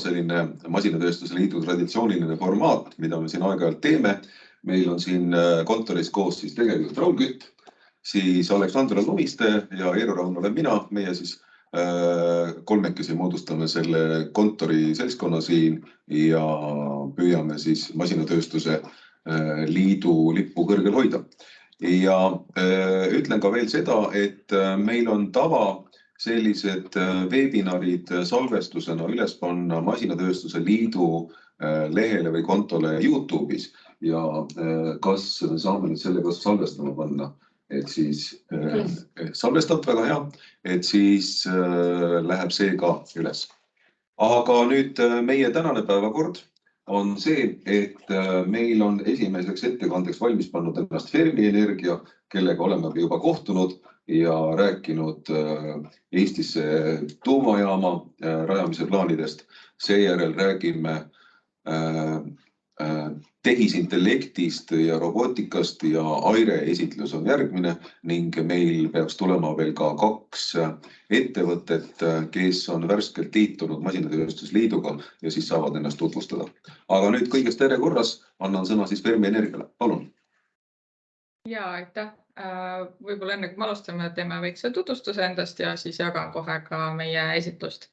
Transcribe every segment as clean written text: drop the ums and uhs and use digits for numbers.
selline Masinatööstuse Liidu traditsiooniline formaat, mida me siin aeg-ajalt teeme. Meil on siin kontoris koos siis tegelikult Raul Kütt, siis Aleksandra Lumiste ja Eero Raun olen mina. Meie siis kolmekesi moodustame selle kontori seltskonna siin ja püüame siis Masinatööstuse Liidu lippu kõrgel hoida. Ja ütlen ka veel seda, et meil on tava sellised webinarid salvestusena üles panna Masinatööstuse Liidu lehele või kontole YouTube'is ja kas me saame nüüd selle kas salvestama panna, et siis salvestab väga hea, et siis läheb see ka üles. Aga nüüd meie tänane päevakord on see, et meil on esimeseks ettekandeks valmis pannud ennast Fermi Energia, kellega oleme juba kohtunud ja rääkinud Eestisse tuumajaama rajamise plaanidest. Seejärel räägime tehisintellektist ja robotikast ja Aire esitlus on järgmine ning meil peaks tulema veel ka 2 ettevõtet, kes on värskelt liitunud Masinatööstuse Liiduga ja siis saavad ennast tutvustada. Aga nüüd kõigest järjekorras annan sõna siis Fermi Energiale. Palun. Ja, aitäh. Võib-olla enne kui me alustame, teeme väikse tutvustuse endast ja siis jagan kohe ka meie esitlust.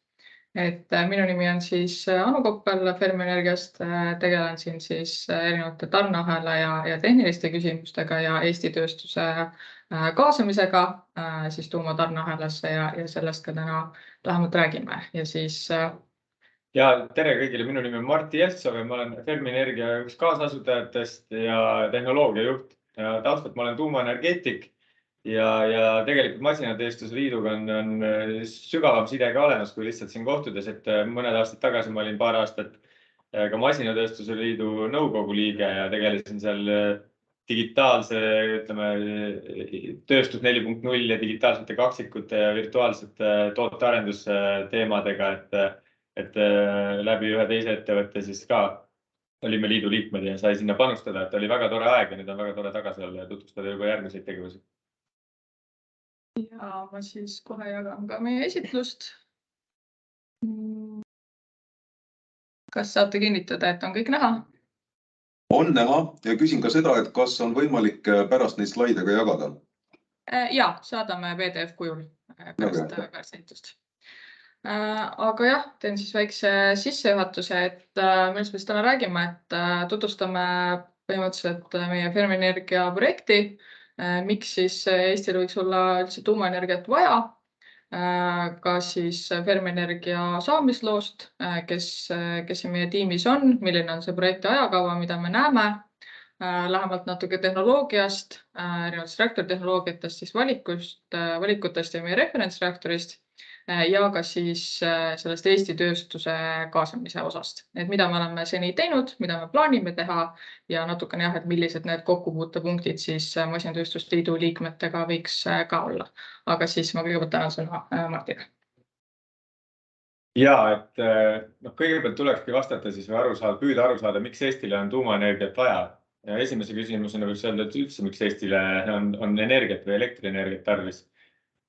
Et minu nimi on siis Anu Koppel Fermi Energiast, tegelen siin siis erinevate tarneahela ja tehniliste küsimustega ja Eesti tööstuse kaasamisega siis tuumatarneahelasse ja sellest ka täna lähemalt räägime. Ja siis... Ja tere kõigile, minu nimi on Martti Jeltsov ja ma olen Fermi Energia üks kaasasutajatest ja tehnoloogiajuht. Ja taustalt ma olen tuumaenergeetik ja tegelikult Masinatööstuse Liiduga on sügavam side ka olemas, kui lihtsalt siin kohtudes, et mõned aastad tagasi ma olin paar aastat ka Masinatööstuse Liidu nõukogu liige ja tegelesin seal digitaalse, ütleme, tööstus 4.0 ja digitaalsete kaksikute ja virtuaalsete tootearendusteemadega, et läbi ühe teise ettevõtte siis ka olime liidu liikmed ja sai sinna panustada, et oli väga tore aeg ja nüüd on väga tore tagasi olla ja tutvustada juba järgmiseid tegevusi. Ja ma siis kohe jagan ka meie esitlust. Kas saate kinnitada, et on kõik näha? On näha ja küsin ka seda, et kas on võimalik pärast neid slaide ka jagada? Ja, saadame PDF kujul pärast esitlust. Aga jah, teen siis väikse sissejuhatuse, et millest me täna räägime, et tutvustame põhimõtteliselt meie Fermi Energia projekti, miks siis Eestil võiks olla üldse tuumaenergiat vaja, ka siis Fermi Energia saamisloost, kes meie tiimis on, milline on see projekti ajakava, mida me näeme, lähemalt natuke tehnoloogiast, erinevatest reaktoritehnoloogiatest, siis valikutest ja meie referentsreaktorist ja ka siis sellest Eesti tööstuse kaasamise osast. Et mida me oleme seni teinud, mida me plaanime teha ja natukene jah, et millised need kokkupuutepunktid siis Masinatööstuse Liidu liikmetega võiks ka olla. Aga siis ma kõigepealt tänan sõna Martile. Ja, et kõigepealt tulekski vastata siis või püüda aru saada, miks Eestile on tuumaenergiat vaja. Ja esimese küsimusena võiks öelda, et üldse miks Eestile on energiat või elektrienergiat tarvis.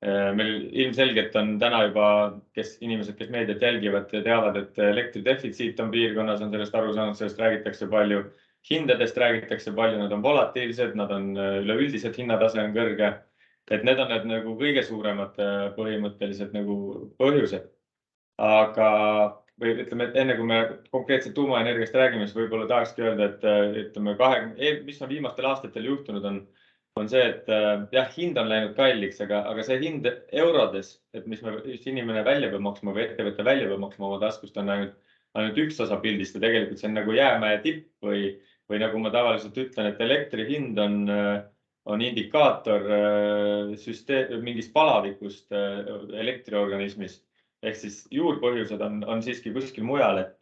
Meil ilmselgelt on täna juba inimesed, kes meediat jälgivad, teavad, et elektridefitsiit on piirkonnas, on sellest aru saanud, sellest räägitakse palju, hindadest räägitakse palju, nad on volatiilsed, nad on üleüldiselt hinnatase on kõrge, et need on need nagu kõige suuremad põhimõttelised nagu põhjused. Aga või ütleme, et enne kui me konkreetselt tuumaenergiast räägime, siis võib-olla tahakski öelda, et ütleme, mis on viimastel aastatel juhtunud on see, et jah, hind on läinud kalliks, aga see hind eurodes, et mis inimene välja peab maksma või ettevõtte välja peab maksma oma taskust, on ainult üks osa pildist ja tegelikult see on nagu jäämäe tipp või nagu ma tavaliselt ütlen, et elektri hind on indikaator mingist palavikust elektriorganismis. Ehk siis juurpõhjused on siiski kuskil mujal, et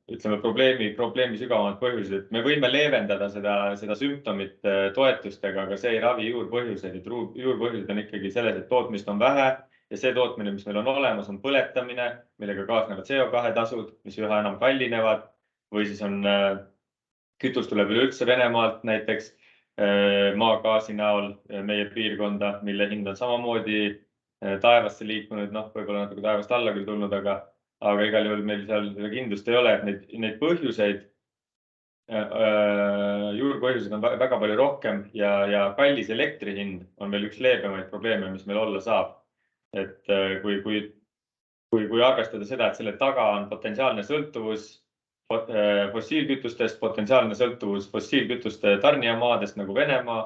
ütleme probleemi sügavamad põhjused, et me võime leevendada seda sümptomit toetustega, aga see ei ravi juurpõhjuseid, et juurpõhjused on ikkagi selles, et tootmist on vähe ja see tootmine, mis meil on olemas, on põletamine, millega kaasnevad CO2 tasud, mis üha enam kallinevad või siis on kütus tuleb üleüldse Venemaalt näiteks maagaasi näol meie piirkonda, mille hind on samamoodi taevasse liikunud, võib-olla natuke taevast alla küll tulnud, aga igal juhul meil seal kindlust ei ole, et neid põhjuseid, juurpõhjuseid on väga palju rohkem ja kallis elektri hind on veel üks leebemaid probleeme, mis meil olla saab. Et kui arvestada seda, et selle taga on potentsiaalne sõltuvus fossiilkütustest, potentsiaalne sõltuvus fossiilkütuste tarnijamaadest nagu Venemaa,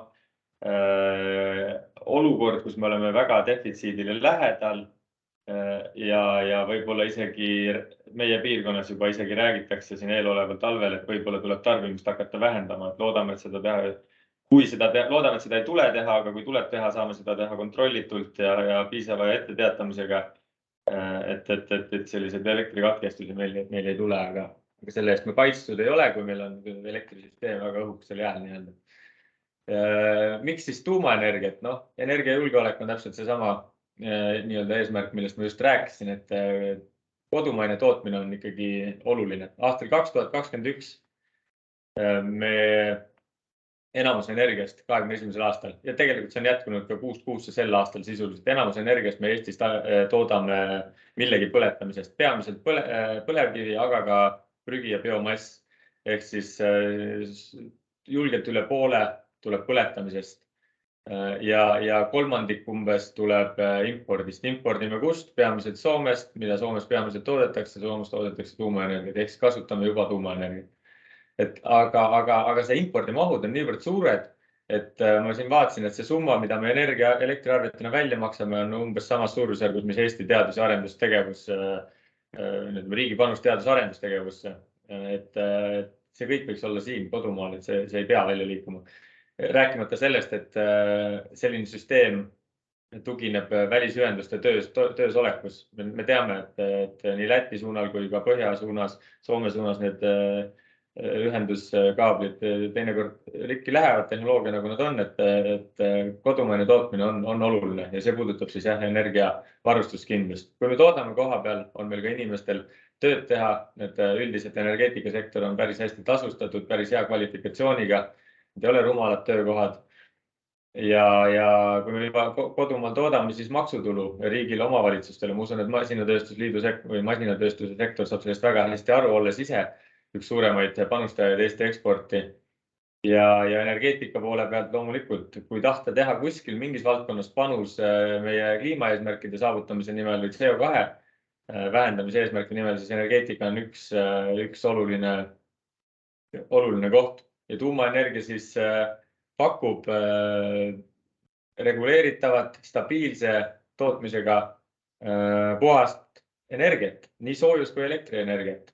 olukord, kus me oleme väga defitsiidile lähedal ja võib-olla isegi meie piirkonnas juba isegi räägitakse siin eeloleval talvel, et võib-olla tuleb tarbimist hakata vähendama, et loodame, et seda teha. Loodame, et seda ei tule teha, aga kui tuleb teha, saame seda teha kontrollitult ja piisava etteteatamisega, et sellised elektrikatkestusi meil ei tule, aga selle eest me kaitstud ei ole, kui meil on elektrisüsteem väga õhukesel jääl nii-öelda. Miks siis tuumaenergiat? Energiajulgeolek on täpselt seesama nii-öelda eesmärk, millest ma just rääkisin, et kodumaine tootmine on ikkagi oluline. Aastal 2021 me enamus energiast 21. aastal ja tegelikult see on jätkunud ka 6 sel aastal sisuliselt. Enamus energiast me Eestis toodame millegi põletamisest, peamiselt põlevkivi, aga ka prügi ja biomass. Ehk siis julgelt üle poole tuleb põletamisest ja kolmandik umbes tuleb impordist. Impordime kust? Peamiselt Soomest, mida Soomes peamiselt toodetakse. Soomes toodetakse tuumaenergiat, ehk siis kasutame juba tuumaenergiat. Aga see impordimahud on niivõrd suured, et ma siin vaatasin, et see summa, mida me elektriarvetena välja maksame, on umbes samas suurusjärgus, mis Eesti teadus- ja arendustegevus, riigi panus teadus- ja arendustegevusse. Et see kõik võiks olla siin kodumaal, et see ei pea välja liikuma. Rääkimata sellest, et selline süsteem tugineb välisühenduste töös olekus. Me teame, et nii Läti suunal kui ka Põhja suunas, Soome suunas need ühenduskaablid teinekord rikki lähevad tehnoloogia, nagu nad on, et kodumaine tootmine on oluline ja see puudutab siis energiavarustuskindlust. Kui me toodame koha peal, on meil ka inimestel tööd teha, et üldiselt energeetikasektor on päris hästi tasustatud, päris hea kvalifikatsiooniga, need ei ole rumalad töökohad. Ja kui me juba kodumaal toodame, siis maksutulu riigile, omavalitsustele. Ma usun, et masinatööstuse sektor saab sellest väga hästi aru, olles ise üks suuremaid panustajaid Eesti eksporti ja energeetika poole pealt loomulikult, kui tahta teha kuskil mingis valdkonnas panus meie kliimaeesmärkide saavutamise nimel või CO2 vähendamise eesmärkide nimel, siis energeetika on üks oluline koht ja tuumaenergia siis pakub reguleeritavat, stabiilse tootmisega puhast energiat, nii soojus kui elektrienergiat.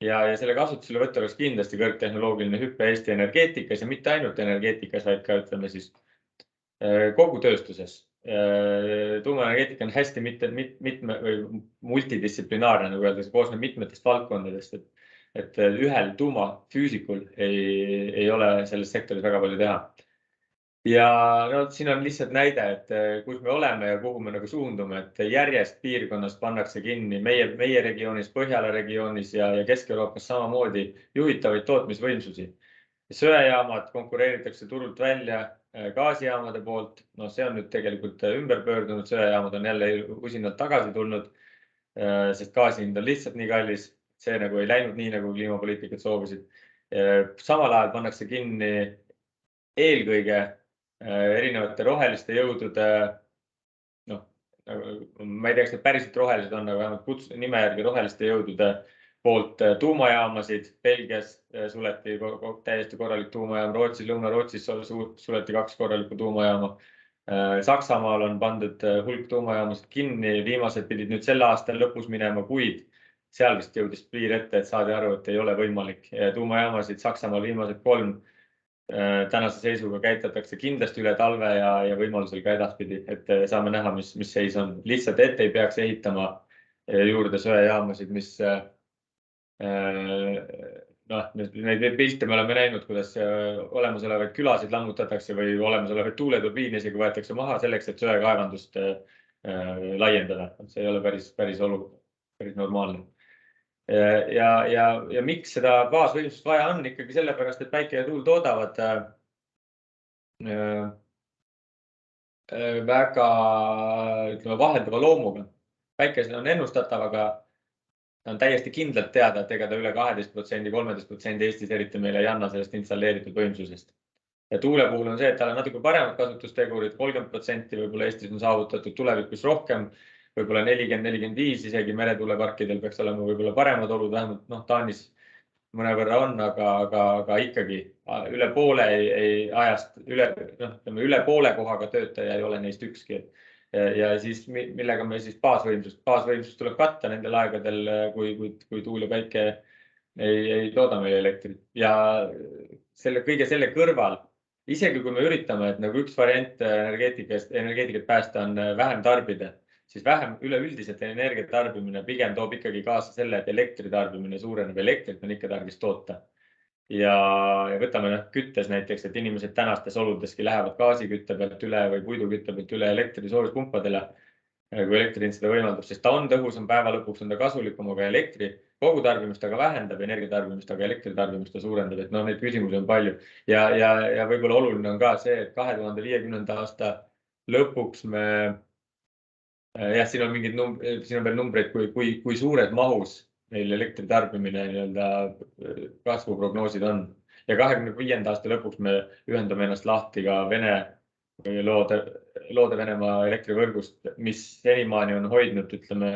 Ja selle kasutusele oleks kindlasti kõrgtehnoloogiline hüppe Eesti energeetikas ja mitte ainult energeetikas, vaid ka ütleme siis kogu tööstuses. Tuumaenergeetika on hästi multidistsiplinaarne, nagu öeldakse, koosneb mitmetest valdkondadest, et ühel tuumafüüsikul ei ole selles sektoris väga palju teha. Ja siin on lihtsalt näide, et kus me oleme ja kuhu me suundume, et järjest piirkonnas pannakse kinni meie regioonis, Põhjala regioonis ja Kesk-Euroopas samamoodi juhitavaid tootmisvõimsusi. Söejaamad konkureeritakse turult välja gaasijaamade poolt. See on nüüd tegelikult ümber pöördunud, söejaamad on jälle usinalt tagasi tulnud, sest gaasi hind on lihtsalt nii kallis. See ei läinud nii, nagu kliimapoliitikud soovisid. Samal ajal pannakse kinni eelkõige erinevate roheliste jõudude, ma ei tea, kas need päriselt rohelised on, aga vähemalt nime järgi roheliste jõudude poolt tuumajaamasid. Belgias suleti täiesti korralik tuumajaam, Lõuna-Rootsis suleti 2 korralikku tuumajaama. Saksamaal on pandud hulk tuumajaamasid kinni, viimased pidid nüüd selle aasta lõpus minema, kuid seal vist jõudis piir ette, et saadi aru, et ei ole võimalik. Tuumajaamasid Saksamaal viimased 3 tänase seisuga käitatakse kindlasti üle talve ja võimalusel ka edaspidi, et saame näha, mis seis on. Lihtsalt ei peaks ehitama juurde söejaamasid, mis neid pilte me oleme näinud, kuidas olemasolevaid külasid lammutatakse või olemasolevaid tuuleturbiine isegi võetakse maha selleks, et söekaevandust laiendada. See ei ole päris normaalne. Ja miks seda baasvõimsust vaja on? Ikkagi sellepärast, et päike ja tuul toodavad väga vaheldava loomuga. Päikesel on ennustatav, on täiesti kindlalt teada, et ega ta üle 12%, 13% Eestis eriti meile ei anna sellest installeeritud võimsusest. Ja tuule puhul on see, et tal on natuke paremad kasutustegurid, 30% võib-olla Eestis on saavutatud, tulevikus rohkem, võib-olla 40-45, isegi meretuuleparkidel peaks olema võib-olla paremad olud, vähemalt Taanis mõnevõrra on, aga ikkagi üle poole ajast, üle poole kohaga töötaja ei ole neist ükski. Ja siis millega me siis baasvõimsust tuleb katta nendel aegadel, kui tuul ja päike ei tooda meile elektrit. Ja kõige selle kõrval, isegi kui me üritame, et nagu üks variant energeetikat päästa on vähem tarbida, siis vähem üleüldiselt energiatarbimine pigem toob ikkagi kaasa selle, et elektritarbimine suureneb, elektrit on ikka tarvis toota. Ja võtame küttes näiteks, et inimesed tänastes oludeski lähevad gaasikütte pealt üle või puidukütte pealt üle elektri soojuspumpadele, kui elektri seda võimaldab, sest ta on tõhusam, päeva lõpuks on ta kasulikum, aga elektri kogutarbimist aga vähendab, energiatarbimist aga elektritarbimist ta suurendab, et neid küsimusi on palju. Ja võib-olla oluline on ka see, et 2050. aasta lõpuks siin on veel numbreid, kui suures mahus meil elektritarbimine kasvuprognoosid on. Ja 2025. aasta lõpuks me ühendame ennast lahti ka loode Venemaa elektrivõrgust, mis senimaani on hoidnud, ütleme,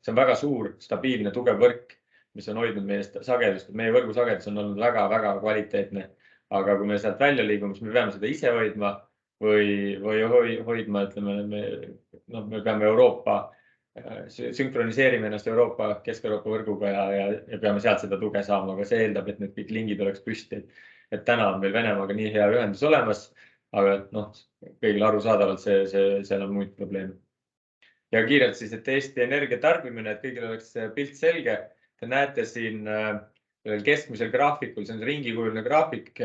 see on väga suur, stabiilne, tugev võrk, mis on hoidnud meie sagedust. Meie võrgusagedus on olnud väga-väga kvaliteetne, aga kui me sealt välja liigume, siis me peame seda ise hoidma või hoidma, ütleme, me peame sünkroniseerime ennast Euroopa, Kesk-Euroopa võrguga ja peame sealt seda tuge saama, aga see eeldab, et need kõik lingid oleks püsti. Et täna on meil Venemaaga nii hea ühendus olemas, aga kõigil arusaadavalt seal on muid probleeme. Ja kiirelt siis, et Eesti energiatarbimine, et kõigil oleks pilt selge. Te näete siin keskmisel graafikul, see on ringikujuline graafik,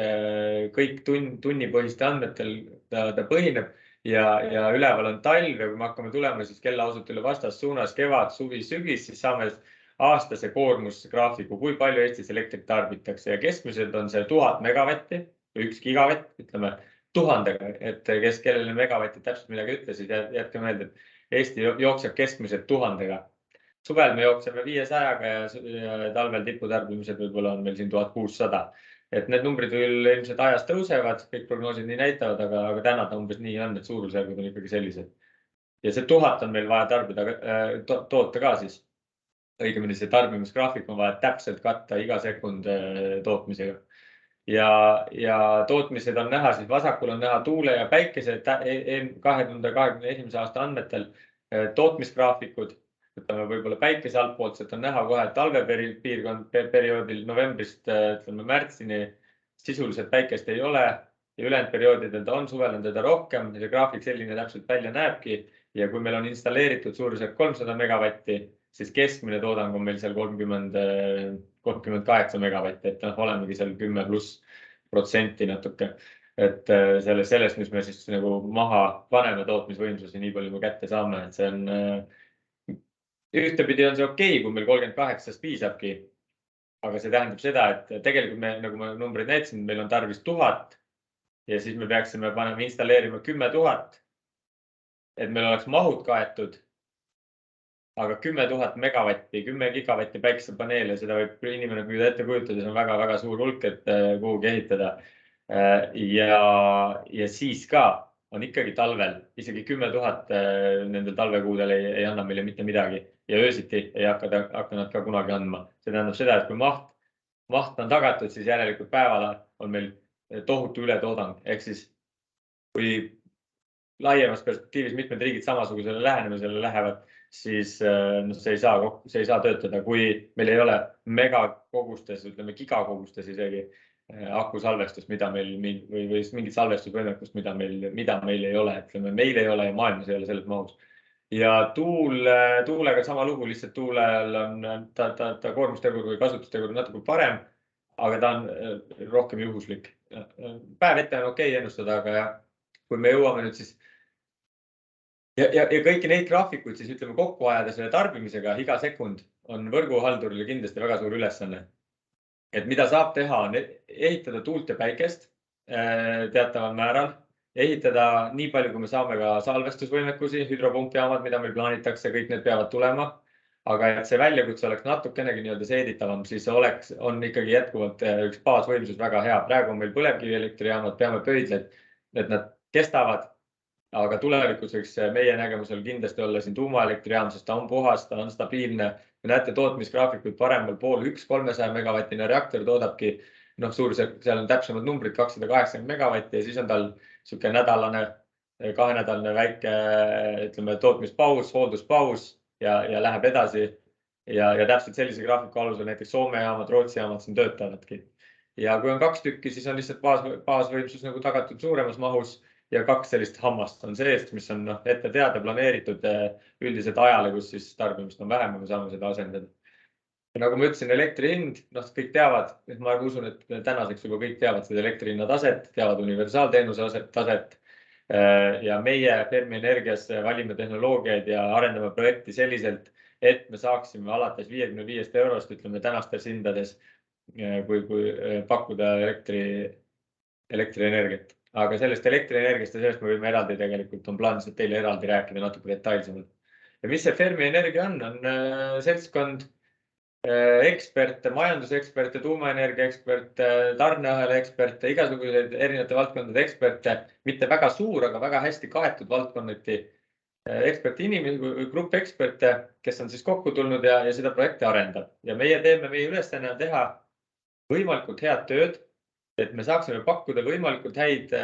kõik tunnipõhiste andmetel ta põhineb. Ja üleval on talv ja kui me hakkame tulema, siis kellaasut üle vastassuunas kevad, suvi, sügis, siis saame aastase koormusgraafiku, kui palju Eestis elektrit tarbitakse ja keskmiselt on see 1000 megavatti või 1 gigavatt, ütleme 1000-ga, et kellele megavatti täpselt midagi ütles, siis jätke meelde, et Eesti jookseb keskmiselt 1000-ga. Suvel me jookseme 500-ga ja talvel tiputarbimised võib-olla on meil siin 1600. Et need numbrid ilmselt ajas tõusevad, kõik prognoosid nii näitavad, aga täna ta umbes nii on, et suurusjärgud on ikkagi sellised. Ja see 1000 on meil vaja toota ka siis. Õigemini see tarbimisgraafik on vaja täpselt katta iga sekund tootmisega. Ja tootmised on näha, siis vasakul on näha tuule ja päikese 2021. aasta andmetel tootmisgraafikud. Võtame võib-olla päikese altpoolselt on näha kohe talveperioodil novembrist märtsini sisuliselt päikest ei ole ja ülejäänud perioodidel ta on, suvel on teda rohkem ja see graafik selline täpselt välja näebki. Ja kui meil on installeeritud suurusjärk 300 megavatti, siis keskmine toodang on meil seal 38 megavatti, et olemegi seal 10+% natuke. Et sellest, mis me siis nagu maha paneme tootmisvõimsusi, nii palju me kätte saame, et see on ühtepidi on see okei, kui meil 38 piisabki, aga see tähendab seda, et tegelikult me, nagu ma numbreid näitasin, meil on tarvis 1000 ja siis me peaksime installeerima 10 000, et meil oleks mahud kaetud, aga 10 000 megavatti, 10 gigavatti päikesepaneele, seda võib inimene ette kujutada, see on väga-väga suur hulk, et kuhugi ehitada. Ja siis ka on ikkagi talvel, isegi 10 000 nendel talvekuudel ei anna meile mitte midagi ja öösiti ei hakka nad ka kunagi andma. See tähendab seda, et kui maht on tagatud, siis järelikult päeval on meil tohutu ületoodang. Ehk siis kui laiemas perspektiivis mitmed riigid samasugusele lähenemisele lähevad, siis see ei saa töötada, kui meil ei ole megakogustes, ütleme gigakogustes isegi akusalvestust, mida meil või mingit salvestusvõimekust, mida meil ei ole, ütleme meil ei ole ja maailmas ei ole selles mahus. Ja tuulega sama lugu, lihtsalt tuulel on ta koormustegur või kasutustegur natuke parem, aga ta on rohkem juhuslik. Päev ette on okei ennustada, aga kui me jõuame nüüd siis ja kõiki neid graafikuid siis ütleme kokku ajada selle tarbimisega iga sekund on võrguhaldurile kindlasti väga suur ülesanne. Et mida saab teha on ehitada tuult ja päikest teataval määral, ehitada nii palju, kui me saame ka salvestusvõimekusi, hüdropumpjaamad, mida meil plaanitakse, kõik need peavad tulema. aga et see väljakutse oleks natukenegi nii-öelda seeditavam, siis on ikkagi jätkuvalt üks baasvõimsus väga hea. Praegu on meil põlevkivielektrijaamad, peame pöidled, et nad kestavad, aga tulevikus võiks meie nägemusel kindlasti olla siin tuumaelektrijaam, sest ta on puhas, ta on stabiilne. Me näete tootmisgraafikud paremal pool 300 megavatine reaktor toodabki, suurusjärk, seal on täpsemad numbrid 280 megavatti ja siis on tal niisugune nädalane, 2-nädalane väike, ütleme, tootmispaus, hoolduspaus ja läheb edasi. Ja täpselt sellise graafiku alusel näiteks Soome jaamad, Rootsi jaamad siin töötavadki. Ja kui on 2 tükki, siis on lihtsalt baasvõimsus nagu tagatud suuremas mahus ja 2 sellist hammast on seest, mis on ette teada planeeritud üldiselt ajale, kus siis tarbimist on vähem, me saame seda asendada. Ja nagu ma ütlesin, elektri hind, kõik teavad, ma usun, et tänaseks juba kõik teavad seda elektri hinna taset, teavad universaalteenuse taset ja meie Fermi Energias valime tehnoloogiaid ja arendame projekti selliselt, et me saaksime alates 55 eurost, ütleme tänastes hindades, kui pakkuda elektrienergiat. Aga sellest elektrienergiast ja sellest me võime eraldi tegelikult, on plaanis teile eraldi rääkida natuke detailsemalt. Ja mis see Fermi Energia on seltskond eksperte, majanduseksperte, tuumaenergia eksperte, tarneahela eksperte, igasuguseid erinevate valdkondade eksperte, mitte väga suur, aga väga hästi kaetud valdkonnati eksperti inimesi, grupp eksperte, kes on siis kokku tulnud ja seda projekti arendab. Ja meie ülesanne on teha võimalikult head tööd, et me saaksime pakkuda võimalikult häid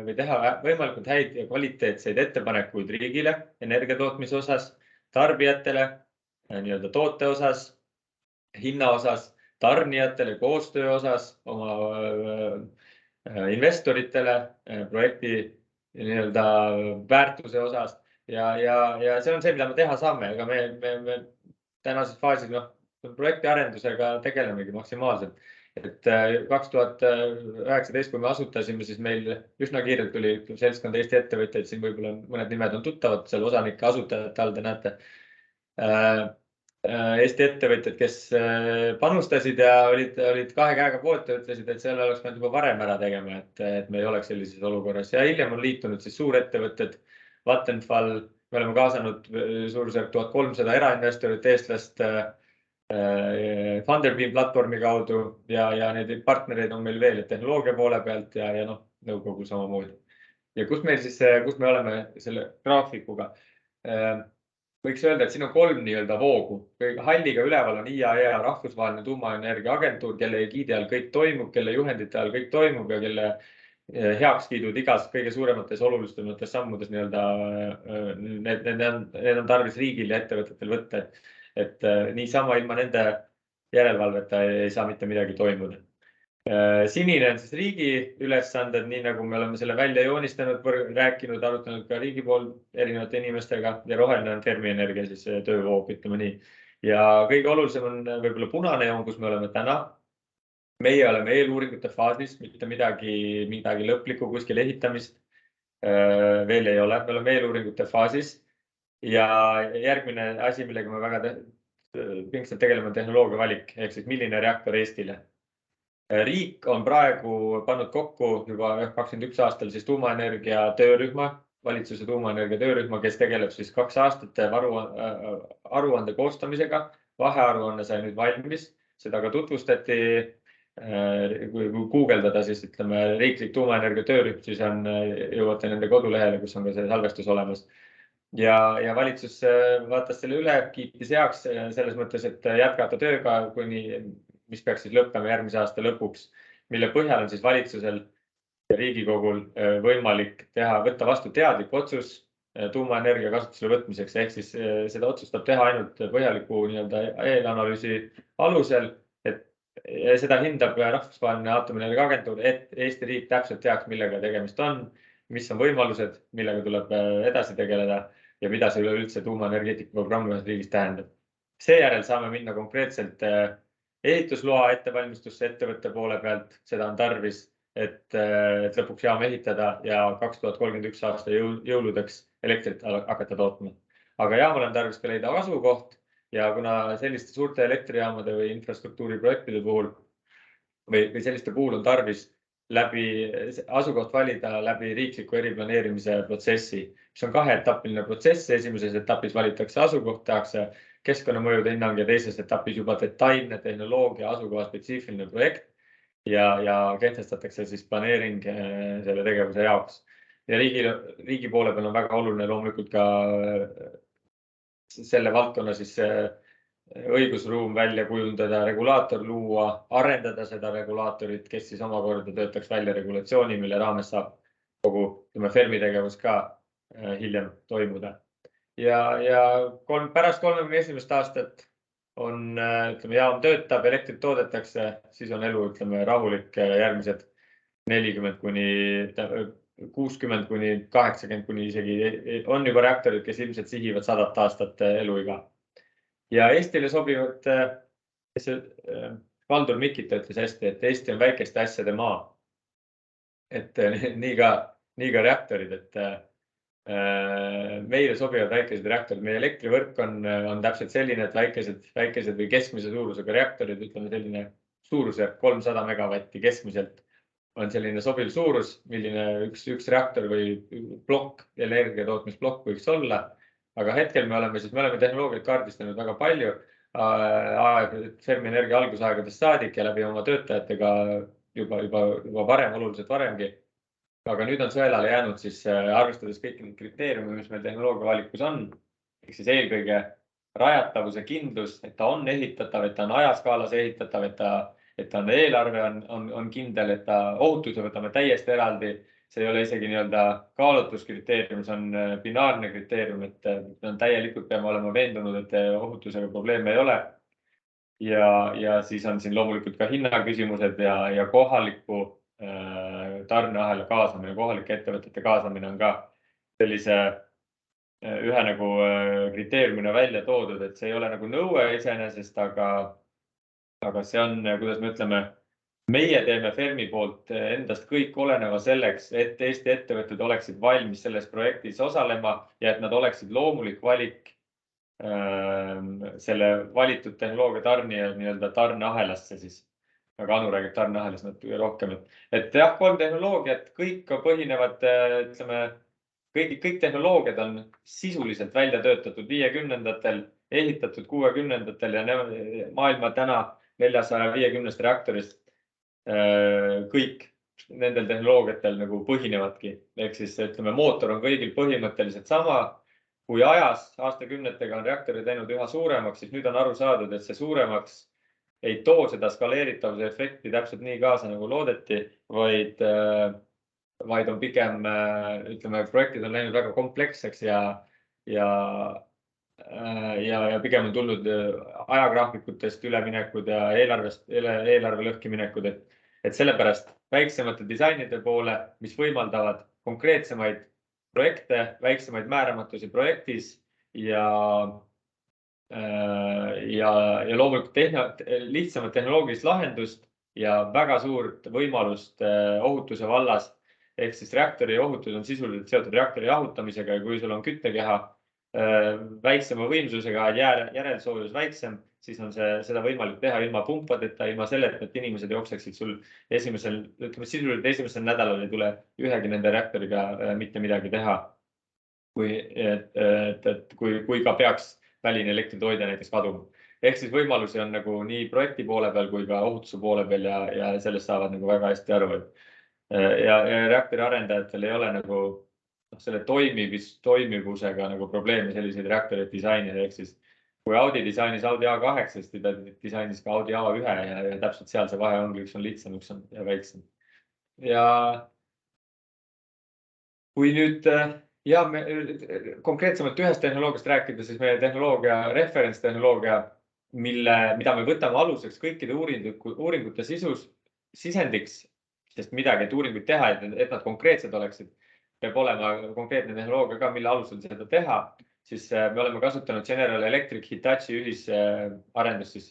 või teha võimalikult häid ja kvaliteetseid ettepanekuid riigile, energiatootmise osas, tarbijatele, nii-öelda toote osas, hinna osas, tarnijatele, koostöö osas, oma investoritele, projekti nii-öelda väärtuse osas. Ja see on see, mida me teha saame, aga me tänases faasis projekti arendusega tegelemegi maksimaalselt. Et 2019, kui me asutasime, siis meil üsna kiirelt tuli seltskond Eesti ettevõtjaid, siin võib-olla mõned nimed on tuttavad, seal osanike asutajate all te näete. Eesti ettevõtjad, kes panustasid ja olid 2 käega poolt ja ütlesid, et selle oleks me juba varem ära tegema, et me ei oleks sellises olukorras. Ja hiljem on liitunud siis suurettevõtted, Vattenfall, me oleme kaasanud suurusjärk 1300 erainvestorit, eestlast Funderbeam platvormi kaudu ja neid partnereid on meil veel tehnoloogia poole pealt ja nõukogu samamoodi. Ja kus me oleme selle graafikuga? Võiks öelda, et siin on 3 nii-öelda voogu. Halliga üleval on IAEA rahvusvaheline tuumaenergia agentuur, kelle egiidi all kõik toimub, kelle juhendite all kõik toimub ja kelle heakskiidud igas kõige suuremates olulistemates sammudes need on tarvis riigil ja ettevõtetel võtta. Et niisama ilma nende järelevalveta ei saa mitte midagi toimuda. Sinine on siis riigi ülesanded, nii nagu me oleme selle välja joonistanud, rääkinud, arutanud ka riigi pool erinevate inimestega ja roheline on Fermi Energia siis töövoog, ütleme nii. Ja kõige olulisem on võib-olla punane joon, kus me oleme täna. Meie oleme eeluuringute faasis, mitte midagi lõplikku kuskil ehitamist veel ei ole. Me oleme eeluuringute faasis. Ja järgmine asi, millega me väga pingsalt tegeleme, on tehnoloogia valik, ehk siis milline reaktor Eestile. Riik on praegu pannud kokku juba 2021 aastal siis tuumaenergia töörühma, valitsuse tuumaenergia töörühma, kes tegeleb siis 2 aastat aruande koostamisega. Vahearuanne sai nüüd valmis, seda ka tutvustati. Kui guugeldada, siis ütleme riiklik tuumaenergia töörühm, siis jõuate nende kodulehele, kus on ka see salvestus olemas. Ja valitsus vaatas selle üle, kiitis heaks selles mõttes, et jätkata tööga, mis peaks siis lõppema järgmise aasta lõpuks, mille põhjal on siis valitsusel ja Riigikogul võimalik võtta vastu teadlik otsus tuumaenergia kasutusele võtmiseks. Ehk siis seda otsustab teha ainult põhjaliku eelanalüüsi alusel, et seda hindab rahvusvaheline aatomienergia agentuur, et Eesti riik täpselt teaks, millega tegemist on, mis on võimalused, millega tuleb edasi tegeleda ja mida see üleüldse tuumaenergeetika programm ühes riigis tähendab. Seejärel saame minna konkreetselt ehitusloa ettevalmistusse ettevõtte poole pealt. Seda on tarvis, et lõpuks jaam ehitada ja 2031 aasta jõuludeks elektrit hakata tootma. Aga jaamal on tarvis ka leida asukoht ja kuna selliste suurte elektrijaamade või infrastruktuuriprojektide puhul või selliste puhul on tarvis asukoht valida läbi riikliku eriplaneerimise protsessi, mis on 2-etappiline protsess. Esimeses etapis valitakse asukoht, tehakse keskkonnamõjude hinnang ja teises etapis juba detailne tehnoloogia asukoha spetsiifiline projekt ja kehtestatakse siis planeering selle tegevuse jaoks. Ja riigi poole peal on väga oluline loomulikult ka selle valdkonna siis õigusruum välja kujundada, regulaator luua, arendada seda regulaatorit, kes siis omakorda töötaks välja regulatsiooni, mille raames saab kogu fermi tegevus ka hiljem toimuda. Ja pärast 31. aastat on, jaam töötab, elektrit toodetakse, siis on elu, rahulik järgmised 60 kuni 80 kuni isegi on juba reaktorid, kes ilmselt sihivad 100 aastat eluiga. Ja Eestile sobivad, Valdur Mikita ütles hästi, et Eesti on väikeste asjade maa. Et nii ka reaktorid, et meile sobivad väikesed reaktorid. Meie elektrivõrk on täpselt selline, et väikesed või keskmise suurusega reaktorid, selline suurusjärk 300 megavatti keskmiselt on selline sobiv suurus, milline üks reaktor või plokk, energiatootmisplokk võiks olla. Aga hetkel me oleme tehnoloogiat kaardistanud väga palju Fermi Energia algusaegadest saadik ja läbi oma töötajatega juba varem, oluliselt varemgi. Aga nüüd on sõelale jäänud siis arvestades kõiki neid kriteeriume, mis meil tehnoloogia valikus on. Ehk siis eelkõige rajatavuse kindlus, et ta on ehitatav, et ta on ajaskaalas ehitatav, et ta on eelarve on kindel, et ta ohutuse võtame täiesti eraldi. See ei ole isegi kaalutluskriteerium, see on binaarne kriteerium, et täielikult peame olema veendunud, et ohutusega probleeme ei ole. Ja siis on siin loomulikult ka hinnaküsimused ja kohaliku tarneahela kaasamine, kohalike ettevõtete kaasamine on ka sellise ühe kriteeriumina välja toodud, et see ei ole nõue iseenesest, aga see on, kuidas me ütleme, meie teeme Fermi poolt endast kõik oleneva selleks, et Eesti ettevõtted oleksid valmis selles projektis osalema ja et nad oleksid loomulik valik selle valitud tehnoloogia tarnija tarneahelasse siis. Aga Anu räägib tarneahelas natuke rohkem. Et jah, 3 tehnoloogiat, kõik põhinevad, kõik tehnoloogiad on sisuliselt välja töötatud 50-ndatel, ehitatud 60-ndatel ja maailma täna 450 reaktorist kõik nendel tehnoloogiatel põhinevadki. Ehk siis mootor on kõigil põhimõtteliselt sama. Kui aastakümnetega on reaktorid läinud üha suuremaks, siis nüüd on aru saadud, et see suuremaks ei too seda skaleeritavuse efekti täpselt nii kaasa, nagu loodeti, vaid on pigem, projektid on läinud väga kompleksseks ja pigem on tulnud ajagraafikutest üleminekud ja eelarve lõhkiminekud, et sellepärast väiksemate disainide poole, mis võimaldavad konkreetsemaid projekte, väiksemaid määramatusi projektis ja loomulikult lihtsamat tehnoloogilist lahendust ja väga suurt võimalust ohutuse vallas. Ehk siis reaktori ohutus on sisuliselt seotud reaktori jahutamisega ja kui sul on küttekeha väiksema võimsusega, järelsoojus väiksem, siis on seda võimalik teha ilma pumpadeta, ilma selleta, et inimesed jookseksid sul sisuliselt esimesel nädalal ei tule ühegi nende reaktoriga mitte midagi teha. Kui ka peaks väline elektritoide näiteks kaduma. Ehk siis võimalusi on nii projekti poole peal kui ka ohutuse poole peal ja sellest saavad väga hästi aru. Ja reaktori arendajatel ei ole selle toimivusega probleemi selliseid reaktoreid disainida. Ehk siis kui Audi disainis Audi A8, siis ta disainis ka Audi A1 ja täpselt seal see vahe ongi, üks on lihtsam, üks on väiksem. Ja kui nüüd konkreetsemalt ühest tehnoloogiast rääkida, siis meie tehnoloogia, referentstehnoloogia, mida me võtame aluseks kõikide uuringute sisendiks, sest midagi, et uuringuid teha, et nad konkreetsed oleksid, peab olema konkreetne tehnoloogia ka, mille alusel seda teha, siis me oleme kasutanud General Electric Hitachi ühisarendust siis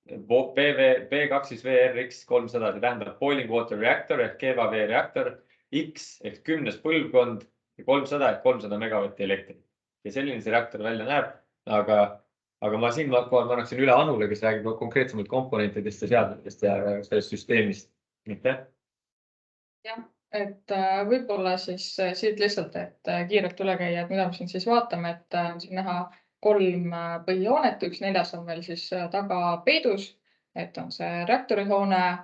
B2VRX 300, see tähendab Boiling Water Reactor ehk keevavee reaktor, X ehk 10. põlvkond ja 300 ehk 300 megavatti elektrit. Ja selline see reaktor välja näeb, aga ma siin annaksin üle Anule, kes räägib konkreetsemalt komponentidest ja seadmetest ja sellest süsteemist. Jah, et võib-olla siis siit lihtsalt, et kiirelt üle käia, et mida me siin siis vaatame, et on siin näha 3 põhijoonet, 1/4 on veel siis taga peidus, et on see reaktorihoone,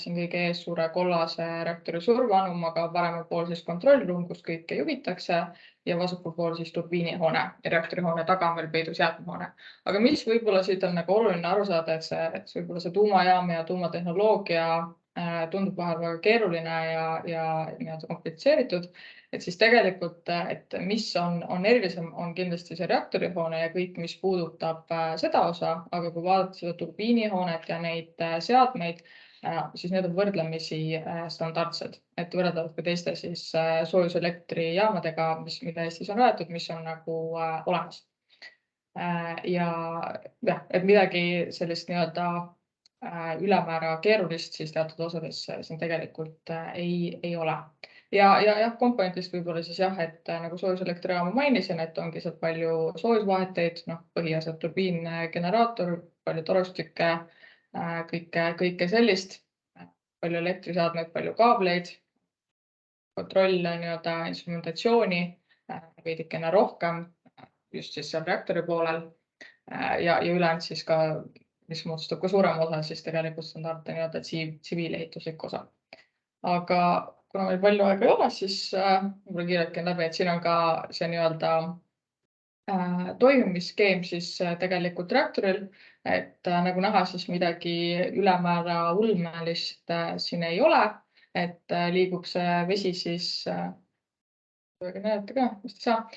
siin kõige ees suure kollase reaktori surveanumaga, paremal pool siis kontrollruum, kus kõike juhitakse ja vasakul pool siis turbiinihoone ja reaktorihoone taga on veel peidus jäätmehoone. Aga mis võib-olla siit on nagu oluline aru saada, et võib-olla see tuumajaam ja tuumatehnoloogia tundub vahel väga keeruline ja nii-öelda komplitseeritud, et siis tegelikult, et mis on erilisem, on kindlasti see reaktorihoone ja kõik, mis puudutab seda osa, aga kui vaadata seda turbiinihoonet ja neid seadmeid, siis need on võrdlemisi standardsed, et võrreldavad ka teiste siis soojuselektrijamadega, mida Eestis on rajatud, mis on nagu olemas. Ja et midagi sellist nii-öelda ülemäära keerulist siis teatud osades siin tegelikult ei ole. Ja komponentist võib-olla siis jah, et nagu soojuselektrijaama mainisin, et ongi sealt palju soojusvaheteid, põhiasjad turbiin, generaator, palju torustikke, kõike sellist, palju elektriseadmeid, palju kaableid, kontroll nii-öelda instrumentatsiooni, veidikene rohkem just siis seal reaktori poolel ja ülejäänud siis ka, mis moodustab ka suurem osa, siis tegelikult standardne nii-öelda tsiviilehituslik osa. Aga kuna meil palju aega ei ole, siis võib-olla kiirelt käin läbi, et siin on ka see nii-öelda toimimisskeem siis tegelikult reaktoril, et nagu näha, siis midagi ülemäära ulmelist siin ei ole, et liigub see vesi siis, näete ka, vist ei saa,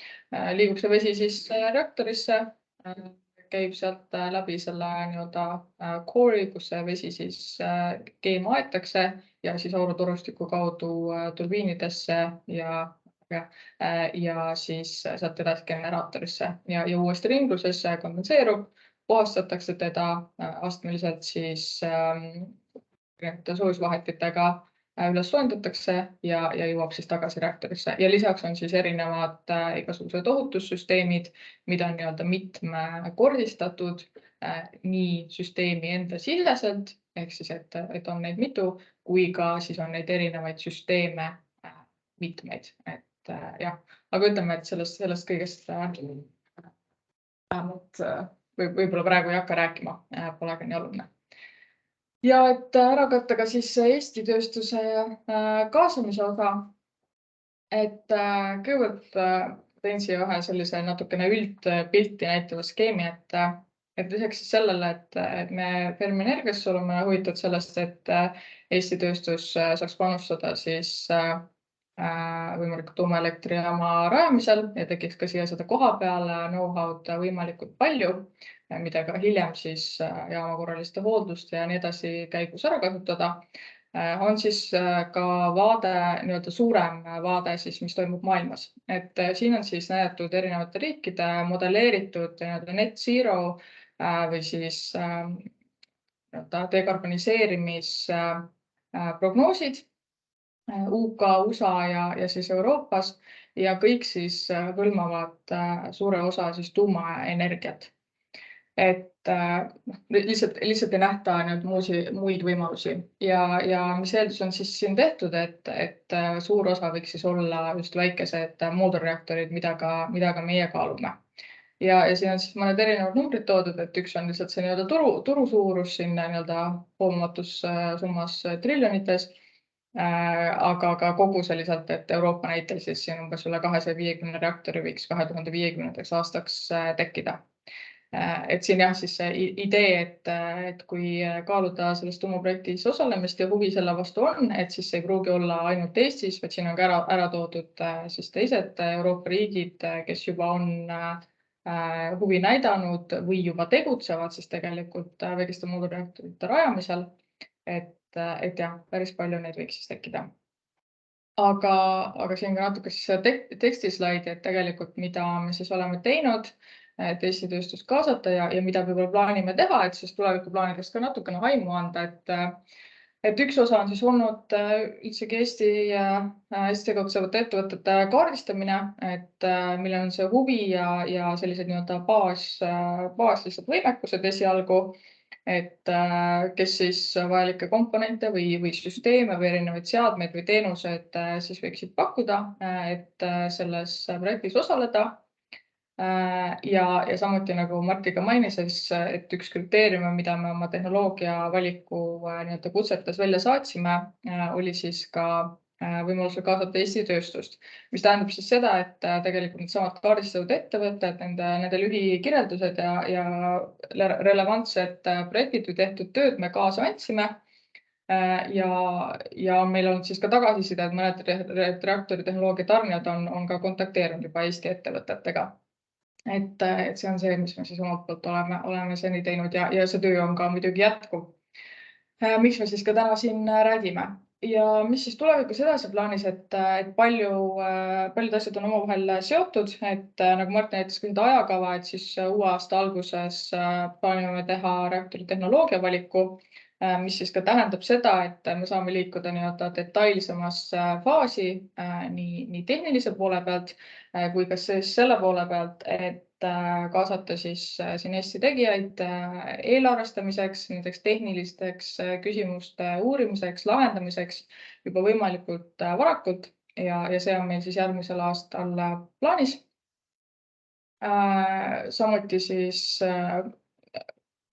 liigub see vesi siis reaktorisse, käib sealt läbi selle nii-öelda core'i, kus see vesi siis keema aetakse ja siis aurutorustiku kaudu turbiinidesse ja siis sealt edasi generaatorisse ja uuesti ringlusesse kondenseerub, puhastatakse teda astmeliselt siis soojusvahetitega üles soendatakse ja jõuab siis tagasi reaktorisse. Ja lisaks on siis erinevad igasugused ohutussüsteemid, mida on nii-öelda mitmekordistatud nii süsteemi enda siseselt, ehk siis, et on neid mitu, kui ka siis on neid erinevaid süsteeme mitmeid. Jah, aga ütleme, et sellest kõigest vähemalt võib-olla praegu ei hakka rääkima, polegi nii oluline. Ja et ära katta ka siis Eesti tööstuse kaasamise osa, et kõigepealt teen siia ühe sellise natukene üldpilti näitava skeemi, et lisaks sellele, et me Fermi Energias oleme huvitatud sellest, et Eesti tööstus saaks panustada siis võimalikult tuumaelektrijaama rajamisel ja tekiks ka siia seda koha peale know-how'd võimalikult palju, mida ka hiljem siis jaama korraliste hoolduste ja nii edasi käigus ära kasutada, on siis ka vaade, nii-öelda suurem vaade siis, mis toimub maailmas. Et siin on siis näidatud erinevate riikide modelleeritud net zero või siis dekarboniseerimisprognoosid UK, USA ja siis Euroopas ja kõik siis hõlmavad suure osa siis tuumaenergiat. Et lihtsalt ei nähta muid võimalusi ja mis eeldus on siis siin tehtud, et suur osa võiks siis olla just väikesed moodorreaktorid, mida ka meie kaalume. Ja siin on siis mõned erinevad numbrid toodud, et üks on lihtsalt see nii-öelda turu suurus siin nii-öelda hoomamatus summas triljonites, aga ka kogu selliselt, et Euroopa näitel siis siin umbes üle 250 reaktori võiks 2050. aastaks tekkida. Et siin jah, siis see idee, et kui kaaluda selles tuumaprojektis osalemist ja huvi selle vastu on, et siis ei pruugi olla ainult Eestis, vaid siin on ka ära toodud siis teised Euroopa riigid, kes juba on huvi näidanud või juba tegutsevad siis tegelikult väikeste moodorreaktorite rajamisel, et jah, päris palju neid võiks siis tekkida. Aga siin ka natuke siis tekstislaidi, et tegelikult mida me siis oleme teinud, et Eesti tööstust kaasata ja mida võib-olla plaanime teha, et siis tulevikuplaanidest ka natukene aimu anda, et üks osa on siis olnud üldsegi Eesti tegutsevate ettevõtete kaardistamine, et millel on see huvi ja sellised nii-öelda baas lihtsalt võimekused esialgu, et kes siis vajalikke komponente või süsteeme või erinevaid seadmeid või teenused siis võiksid pakkuda, et selles projektis osaleda. Ja samuti nagu Martti ka mainis, et üks kriteerium, mida me oma tehnoloogia valiku nii-öelda kutsetes välja saatsime, oli siis ka võimalusel kaasata Eesti tööstust, mis tähendab siis seda, et tegelikult needsamad kaardistatud ettevõtted, nende lühikirjeldused ja relevantsed projektid või tehtud tööd me kaasa andsime. Ja meil on siis ka tagasiside, et mõned reaktoritehnoloogia tarnijad on ka kontakteerunud juba Eesti ettevõtetega. Et see on see, mis me siis omalt poolt oleme seni teinud ja see töö on ka muidugi jätkuv. Miks me siis ka täna siin räägime? Ja mis siis tulevikus edasi plaanis, et paljud asjad on omavahel seotud, et nagu Martin näitas ka seda ajakava, et siis uue aasta alguses plaanime teha reaktori tehnoloogia valiku, mis siis ka tähendab seda, et me saame liikuda nii-öelda detailsemasse faasi nii tehnilise poole pealt kui ka selle poole pealt, et kaasata siis siin Eesti tegijaid eelarvestamiseks, nendeks tehnilisteks küsimuste uurimiseks, lahendamiseks juba võimalikult varakult ja see on meil siis järgmisel aastal plaanis. Samuti siis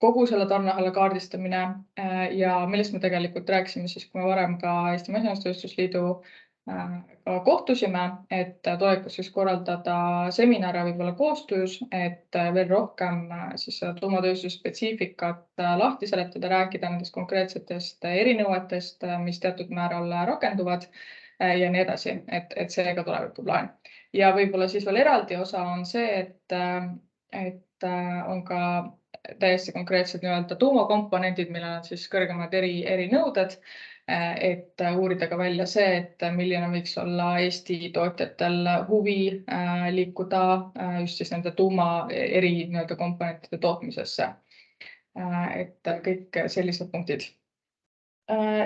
kogu selle tarneahela kaardistamine ja millest me tegelikult rääkisime siis, kui me varem ka Eesti Masinatööstusliidu kohtusime, et tulevikus siis korraldada seminare võib-olla koostöös, et veel rohkem siis tuumatööstuse spetsiifikat lahti seletada, rääkida nendest konkreetsetest erinõuetest, mis teatud määral rakenduvad ja nii edasi, et see ka tulevikuplaan. Ja võib-olla siis veel eraldi osa on see, et on ka täiesti konkreetsed nii-öelda tuumakomponendid, millel on siis kõrgemad erinõuded, et uurida ka välja see, et milline võiks olla Eesti tootjatel huvi liikuda just siis nende tuuma eri nii-öelda komponentide tootmisesse. Et kõik sellised punktid.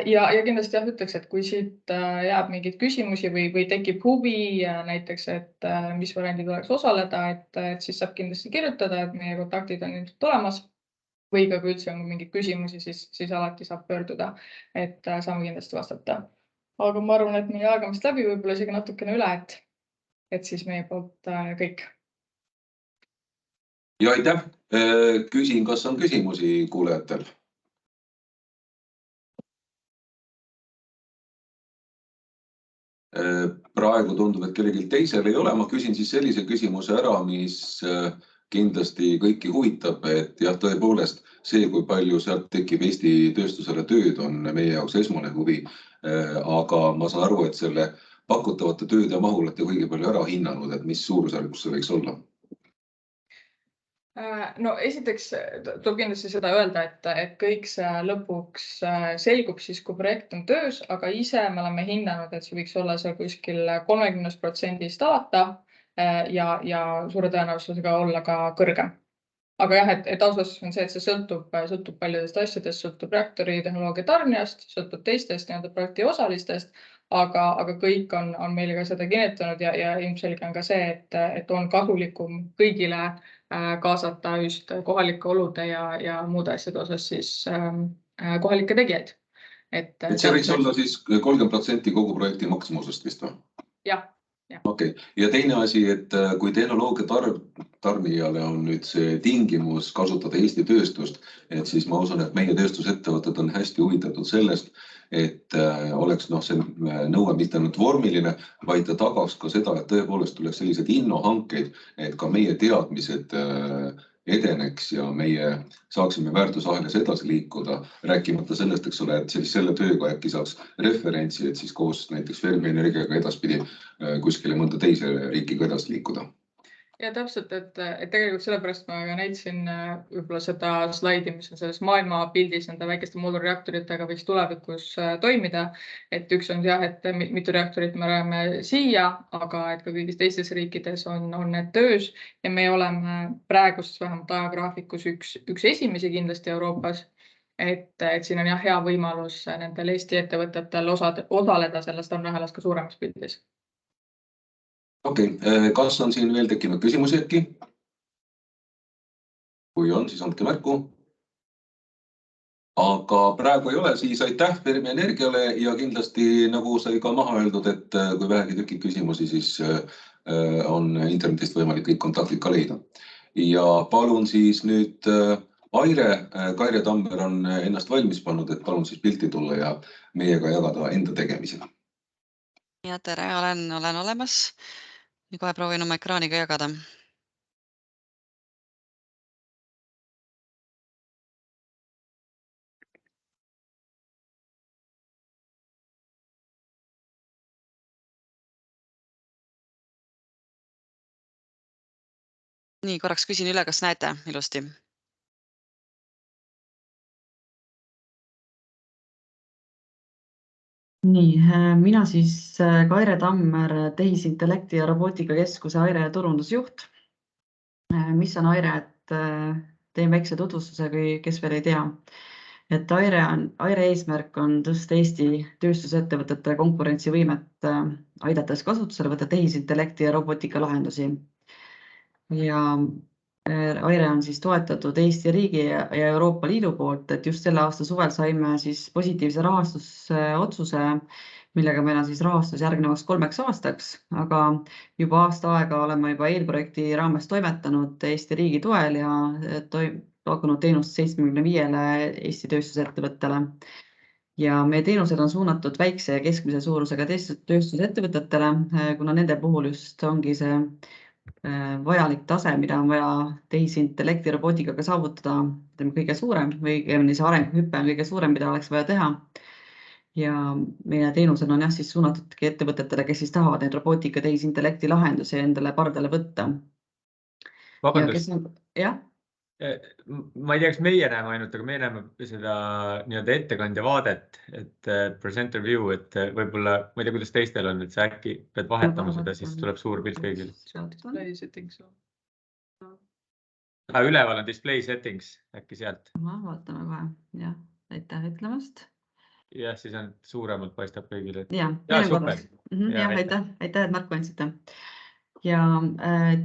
Ja kindlasti jah, ütleks, et kui siit jääb mingeid küsimusi või tekib huvi näiteks, et mis variandid oleks osaleda, et siis saab kindlasti kirjutada, et meie kontaktid on ilmselt olemas või ka kui üldse on mingeid küsimusi, siis alati saab pöörduda, et saame kindlasti vastata. Aga ma arvan, et meie aeg on vist läbi, võib-olla isegi natukene üle, et siis meie poolt kõik. Ja aitäh! Küsin, kas on küsimusi kuulejatel? Praegu tundub, et kellelgi teisel ei ole. Ma küsin siis sellise küsimuse ära, mis kindlasti kõiki huvitab, et jah, tõepoolest see, kui palju sealt tekib Eesti tööstusele tööd, on meie jaoks esmane huvi. Aga ma saan aru, et selle pakutavate tööde mahu olete kõige palju ära hinnanud, et mis suurusjärgus see võiks olla? No esiteks tuleb kindlasti seda öelda, et kõik see lõpuks selgub siis, kui projekt on töös, aga ise me oleme hinnanud, et see võiks olla seal kuskil 30% alata ja suure tõenäosusega olla ka kõrgem. Aga jah, et ausalt on see, et see sõltub paljudest asjadest, sõltub reaktori tehnoloogia tarnijast, sõltub teistest nii-öelda projekti osalistest, aga kõik on meile ka seda kinnitanud ja ilmselge on ka see, et on kasulikum kõigile kaasata just kohalike olude ja muude asjade osas siis kohalikke tegijaid. Et see võiks olla siis 30% kogu projekti maksumusest vist või? Jah. Okay. Ja teine asi, et kui tehnoloogia tarnijale on nüüd see tingimus kasutada Eesti tööstust, et siis ma usun, et meie tööstusettevõtted on hästi huvitatud sellest, et oleks see nõue mitte ainult vormiline, vaid ta tagaks ka seda, et tõepoolest tuleks sellised innohankeid, et ka meie teadmised edeneks ja meie saaksime väärtusahelas edasi liikuda, rääkimata sellest, eks ole, et selle tööga äkki saaks referentsi, et siis koos näiteks Fermi Energiaga edaspidi kuskile mõnda teise riikiga edasi liikuda. Ja täpselt, et tegelikult sellepärast ma näitasin võib-olla seda slaidi, mis on selles maailmapildis nende väikeste moodulreaktoritega võiks tulevikus toimida. Et üks on jah, et mitu reaktorit me rajame siia, aga et ka kõigis teistes riikides on need töös ja me oleme praegust vähemalt ajagraafikus üks esimesi kindlasti Euroopas. Et siin on jah hea võimalus nendel Eesti ettevõtetel osaleda sellest tarneahelas ka suuremas pildis. Okei, kas on siin veel tekkinud küsimusi äkki? Kui on, siis andke märku. aga praegu ei ole, siis aitäh Fermi Energiale ja kindlasti nagu sai ka maha öeldud, et kui vähegi tekib küsimusi, siis on internetist võimalik kõik kontaktid ka leida. Ja palun siis nüüd Kaire Tammer on ennast valmis pannud, et palun siis pilti tulla ja meiega jagada enda tegemisega. Ja tere, olen olemas. Kohe proovin oma ekraaniga jagada. Nii, korraks küsin üle, kas näete ilusti? Nii, mina siis Kaire Tammer, tehisintellekti ja robootika keskuse Aire turundusjuht. Mis on Aire, et teen väikse tutvustuse, kes veel ei tea. Et Aire eesmärk on tõsta Eesti tööstusettevõtete konkurentsivõimet, aidates kasutusele võtta tehisintellekti ja robootika lahendusi. Ja Aire on siis toetatud Eesti riigi ja Euroopa Liidu poolt, et just selle aasta suvel saime siis positiivse rahastusotsuse, millega meil on siis rahastus järgnevaks 3 aastaks, aga juba aasta aega oleme juba eelprojekti raames toimetanud Eesti riigi toel ja pakkunud teenust 75 Eesti tööstusettevõttele. Ja meie teenused on suunatud väikse ja keskmise suurusega tööstusettevõtetele, kuna nende puhul just ongi see vajalik tase, mida on vaja tehisintellekti robootikaga saavutada, kõige suurem või see arenguhüpe on kõige suurem, mida oleks vaja teha. Ja meie teenused on siis suunatudki ettevõtetele, kes siis tahavad neid robootika tehisintellekti lahendusi endale pardale võtta. Vabandust, jah? ma ei tea, kas meie näeme ainult, aga meie näeme seda nii-öelda ettekandja vaadet, et presenter view, et võib-olla, ma ei tea, kuidas teistel on, et sa äkki pead vahetama seda, siis tuleb suur pilt kõigil. Üleval on display settings, äkki sealt. Vaatame kohe, jah, aitäh ütlemast. Jah, siis on suuremalt paistab kõigile. Jah, super. Aitäh, et märku andsite. Ja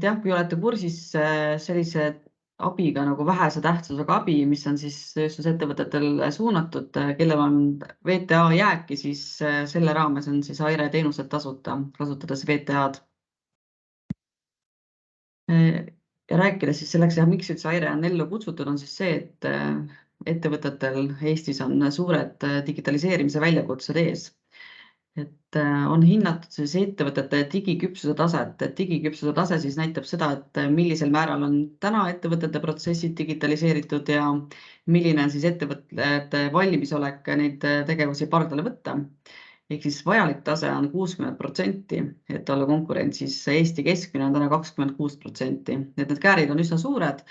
jah, kui olete kursis sellise abiga nagu vähese tähtsusega abi, mis on siis tööstusettevõtetel suunatud, kellel on VTA jääki, siis selle raames on siis Aire teenused tasuta, kasutades VTA-d. Ja rääkides siis selleks, miks üldse Aire on ellu kutsutud, on siis see, et ettevõtetel Eestis on suured digitaliseerimise väljakutsed ees. Et on hinnatud siis ettevõtete digiküpsuse taset, et digiküpsuse tase siis näitab seda, et millisel määral on täna ettevõtete protsessid digitaliseeritud ja milline on siis ettevõtete valmisolek neid tegevusi pardale võtta. Ehk siis vajalik tase on 60%, et olla konkurentsis. Eesti keskmine on täna 26%. Et need käärid on üsna suured,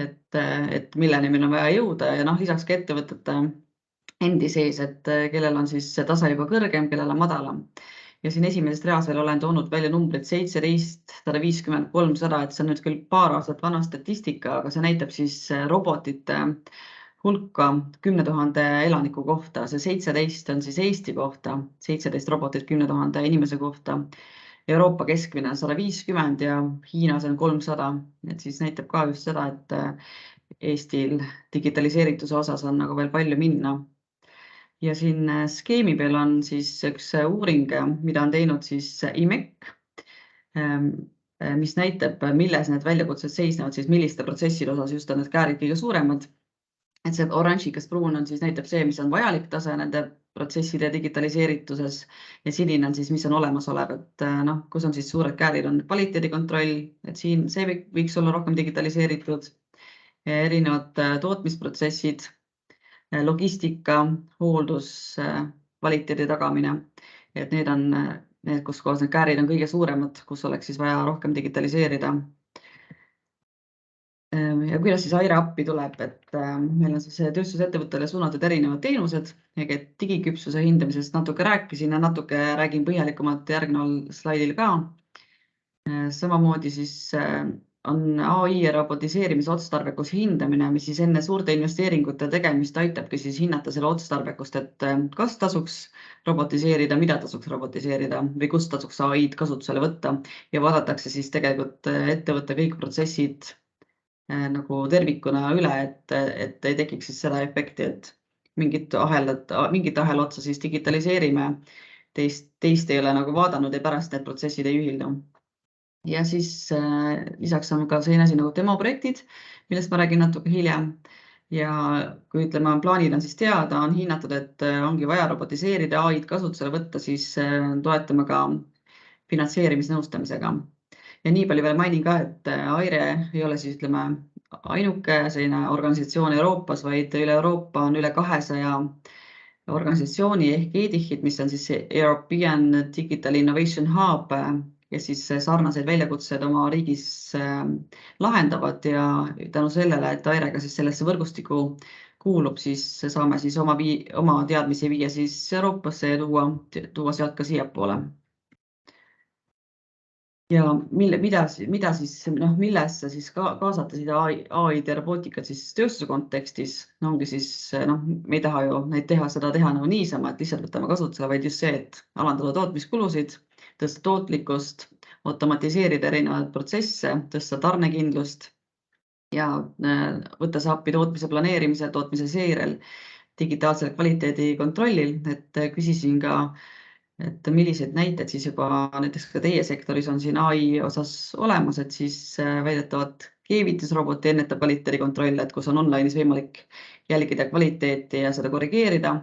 et milleni meil on vaja jõuda ja lisaks ka ettevõtete endi sees, et kellel on siis see tase juba kõrgem, kellel on madalam. Ja siin esimeses reas veel olen toonud välja numbrid 17, 150, 300, et see on nüüd küll paar aastat vana statistika, aga see näitab siis robotite hulka 10 000 elaniku kohta. See 17 on siis Eesti kohta, 17 robotit 10 000 inimese kohta. Euroopa keskmine on 150 ja Hiinas on 300. Et siis näitab ka just seda, et Eestil digitaliseerituse osas on nagu veel palju minna. Ja siin skeemi peal on siis üks uuring, mida on teinud siis IMEC, mis näitab, milles need väljakutsed seisnevad, siis milliste protsesside osas just on need käärid kõige suuremad. Et see oranžikas pruun on siis näitab see, mis on vajalik tase nende protsesside digitaliseerituses ja sinine on siis, mis on olemasolev, et kus on siis suured käärid, on kvaliteedikontroll, et siin see võiks olla rohkem digitaliseeritud, erinevad tootmisprotsessid, logistika, hooldus, kvaliteedi tagamine, et need on need, kus koos need käärid on kõige suuremad, kus oleks siis vaja rohkem digitaliseerida. Ja kuidas siis Aire appi tuleb, et meil on siis tööstusettevõttele suunatud erinevad teenused, et digiküpsuse hindamisest natuke rääkisin ja natuke räägin põhjalikumalt järgneval slaidil ka. Samamoodi siis on AI ja robotiseerimise otstarbekus hindamine, mis siis enne suurte investeeringute tegemist aitabki siis hinnata selle otstarbekust, et kas tasuks robotiseerida, mida tasuks robotiseerida või kus tasuks AI-d kasutusele võtta ja vaadatakse siis tegelikult ettevõtte kõik protsessid nagu tervikuna üle, et ei tekiks siis seda efekti, et mingit ahela otsa siis digitaliseerime, teist ei ole nagu vaadanud ja pärast need protsessid ei ühildu. Ja siis lisaks on ka selline asi nagu demoprojektid, millest ma räägin natuke hiljem. Ja kui ütleme, plaanid on siis teada, on hinnatud, et ongi vaja robotiseerida, AI-d kasutusele võtta, siis toetame ka finantseerimisnõustamisega. Ja nii palju veel mainin ka, et AIRE ei ole siis ütleme ainuke selline organisatsioon Euroopas, vaid üle Euroopa on üle 200 organisatsiooni ehk EDIH-id, mis on siis European Digital Innovation Hub, kes siis sarnaseid väljakutsed oma riigis lahendavad ja tänu sellele, et AIRE-ga siis sellesse võrgustikku kuulub, siis saame siis oma teadmisi viia siis Euroopasse ja tuua sealt ka siiapoole. Ja millesse siis kaasata seda AI-d ja robootikat siis tööstuse kontekstis, ongi siis, me ei taha ju seda teha nagu niisama, et lihtsalt võtame kasutusele, vaid just see, et alandada tootmiskulusid, tõsta tootlikkust, automatiseerida erinevaid protsesse, tõsta tarnekindlust ja võtta see appi tootmise planeerimisel, tootmise seirel, digitaalsel kvaliteedi kontrollil, et küsisin ka, et milliseid näiteid siis juba näiteks ka teie sektoris on siin AI osas olemas, et siis väidetavalt keevitusroboti ennetav kvaliteedi kontroll, et kus on online'is võimalik jälgida kvaliteeti ja seda korrigeerida,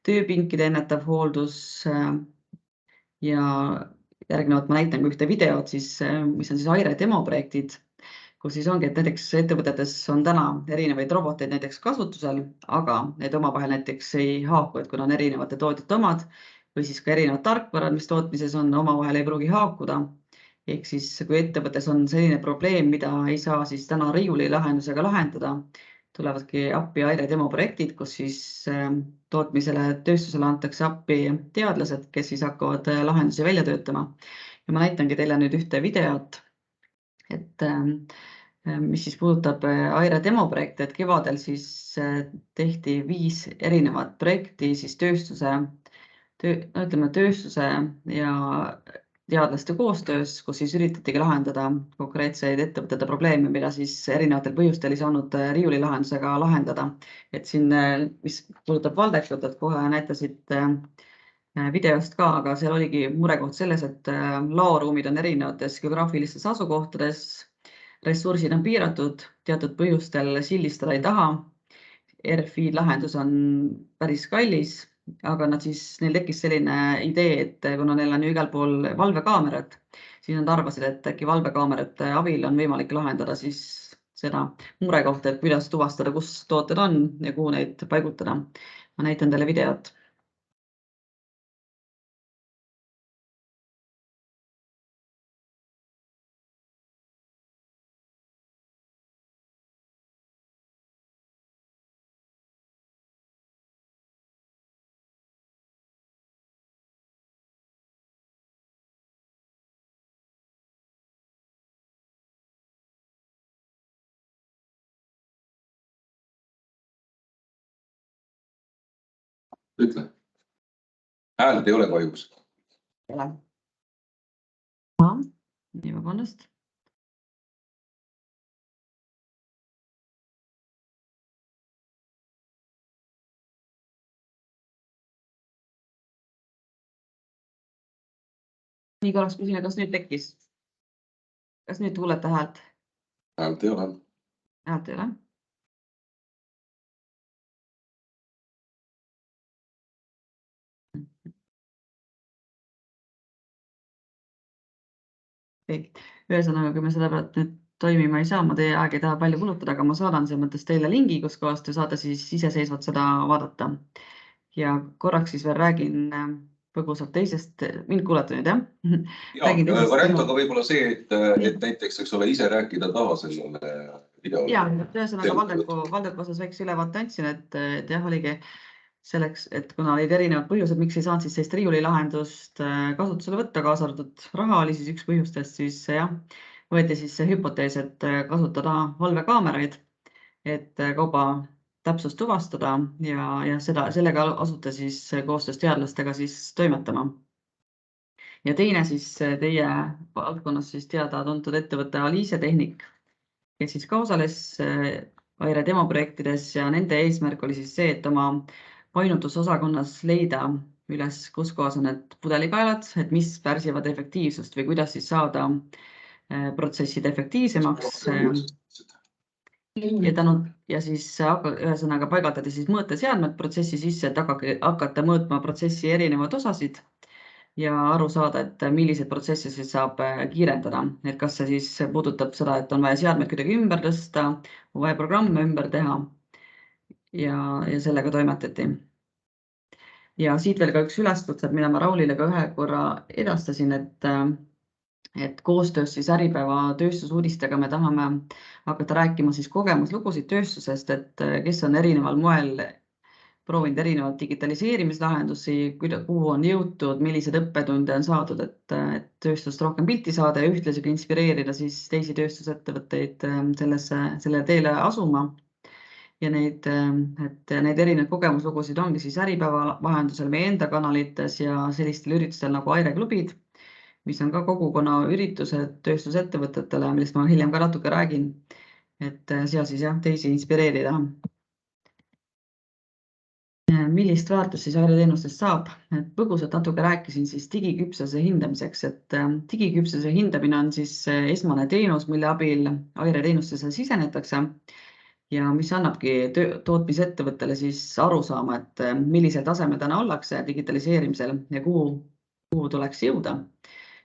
tööpinkide ennetav hooldus ja järgnevalt ma näitan ka ühte videot, mis on siis AIRE demoprojektid, kus siis ongi, et näiteks ettevõtetes on täna erinevaid roboteid näiteks kasutusel, aga need omavahel näiteks ei haaku, et kuna on erinevate tootjate omad, või siis ka erinevad tarkvarad, mis tootmises on, omavahel ei pruugi haakuda. Ehk siis, kui ettevõttes on selline probleem, mida ei saa siis täna riiuli lahendusega lahendada, tulevadki appi AIRE demoprojektid, kus siis tootmisele, tööstusele antakse appi teadlased, kes siis hakkavad lahendusi välja töötama. Ja ma näitangi teile nüüd ühte videot, et mis siis puudutab AIRE demoprojekte, et kevadel siis tehti 5 erinevat projekti siis tööstuse ja teadlaste koostöös, kus siis üritatigi lahendada konkreetseid ettevõtete probleeme, mida siis erinevatel põhjustel ei saanud riiuli lahendusega lahendada. Et siin, mis puudutab Valdekut, et kohe näete siit videost ka, aga seal oligi murekoht selles, et laoruumid on erinevates geograafilistes asukohtades, ressursid on piiratud, teatud põhjustel sildistada ei taha. RFI lahendus on päris kallis, aga neil tekkis selline idee, et kuna neil on ju igal pool valvekaamerad, siis nad arvasid, et äkki valvekaamerate abil on võimalik lahendada siis seda murekohta, et kuidas tuvastada, kus tooted on ja kuhu neid paigutada. Ma näitan teile videot. Ütle. Häält ei ole kahjuks. Nii, vabandust. Nii korraks küsin, kas nüüd tekkis? Kas nüüd kuulete häält? Häält ei ole. Häält ei ole. Ühesõnaga, kui me seda pealt nüüd toimima ei saa, ma teie aeg ei taha palju kulutada, aga ma saadan selles mõttes teile lingi, kus kohast te saate siis iseseisvalt seda vaadata. Ja korraks siis veel räägin põgusalt teisest, mind kuulete nüüd, jah? Variant on ka võib-olla see, et näiteks ise rääkida taha sellele videole. Ja, ühesõnaga Valdeku osas väikse ülevaate andsin, et jah, oligi selleks, et kuna olid erinevad põhjused, miks ei saanud siis sellist riiuli lahendust kasutusele võtta, kaasa arvatud raha oli siis üks põhjustest, siis jah, võeti siis see hüpotees, et kasutada valvekaameraid, et kauba täpsust tuvastada ja sellega asuta siis koostöös teadlastega siis toimetama. Ja teine siis teie valdkonnas siis teada tuntud ettevõtte Aliise Tehnik, kes siis ka osales Aire demoprojektides ja nende eesmärk oli siis see, et oma painutusosakonnas leida üles, kus kohas on need pudelikaelad, et mis pärsivad efektiivsust või kuidas siis saada protsessid efektiivsemaks. Ja siis ühesõnaga paigaldada siis mõõteseadmed protsessi sisse, et hakata mõõtma protsessi erinevaid osasid ja aru saada, et milliseid protsesse siis saab kiirendada. Et kas see siis puudutab seda, et on vaja seadmed kuidagi ümber tõsta, on vaja programme ümber teha ja sellega toimetati. Ja siit veel ka üks üleskutse, mida ma Raulile ka ühe korra edastasin, et koostöös siis Äripäeva tööstusuudistega me tahame hakata rääkima siis kogemuslugusid tööstusest, et kes on erineval moel proovinud erinevaid digitaliseerimislahendusi, kuhu on jõutud, milliseid õppetunde on saadud, et tööstust rohkem pilti saada ja ühtlasi ka inspireerida siis teisi tööstusettevõtteid selle teele asuma. Ja neid erinevaid kogemuslugusid ongi siis Äripäeva vahendusel meie enda kanalites ja sellistel üritustel nagu Aire klubid, mis on ka kogukonna üritused tööstusettevõtetele, millest ma hiljem ka natuke räägin, et seal siis teisi inspireerida. Millist väärtust siis Aire teenustest saab? Põgusalt natuke rääkisin siis digiküpsuse hindamiseks, et digiküpsuse hindamine on siis esmane teenus, mille abil Aire teenustesse sisenetakse ja mis annabki tootmisettevõttele siis aru saama, et millisel tasemel täna ollakse digitaliseerimisel ja kuhu tuleks jõuda.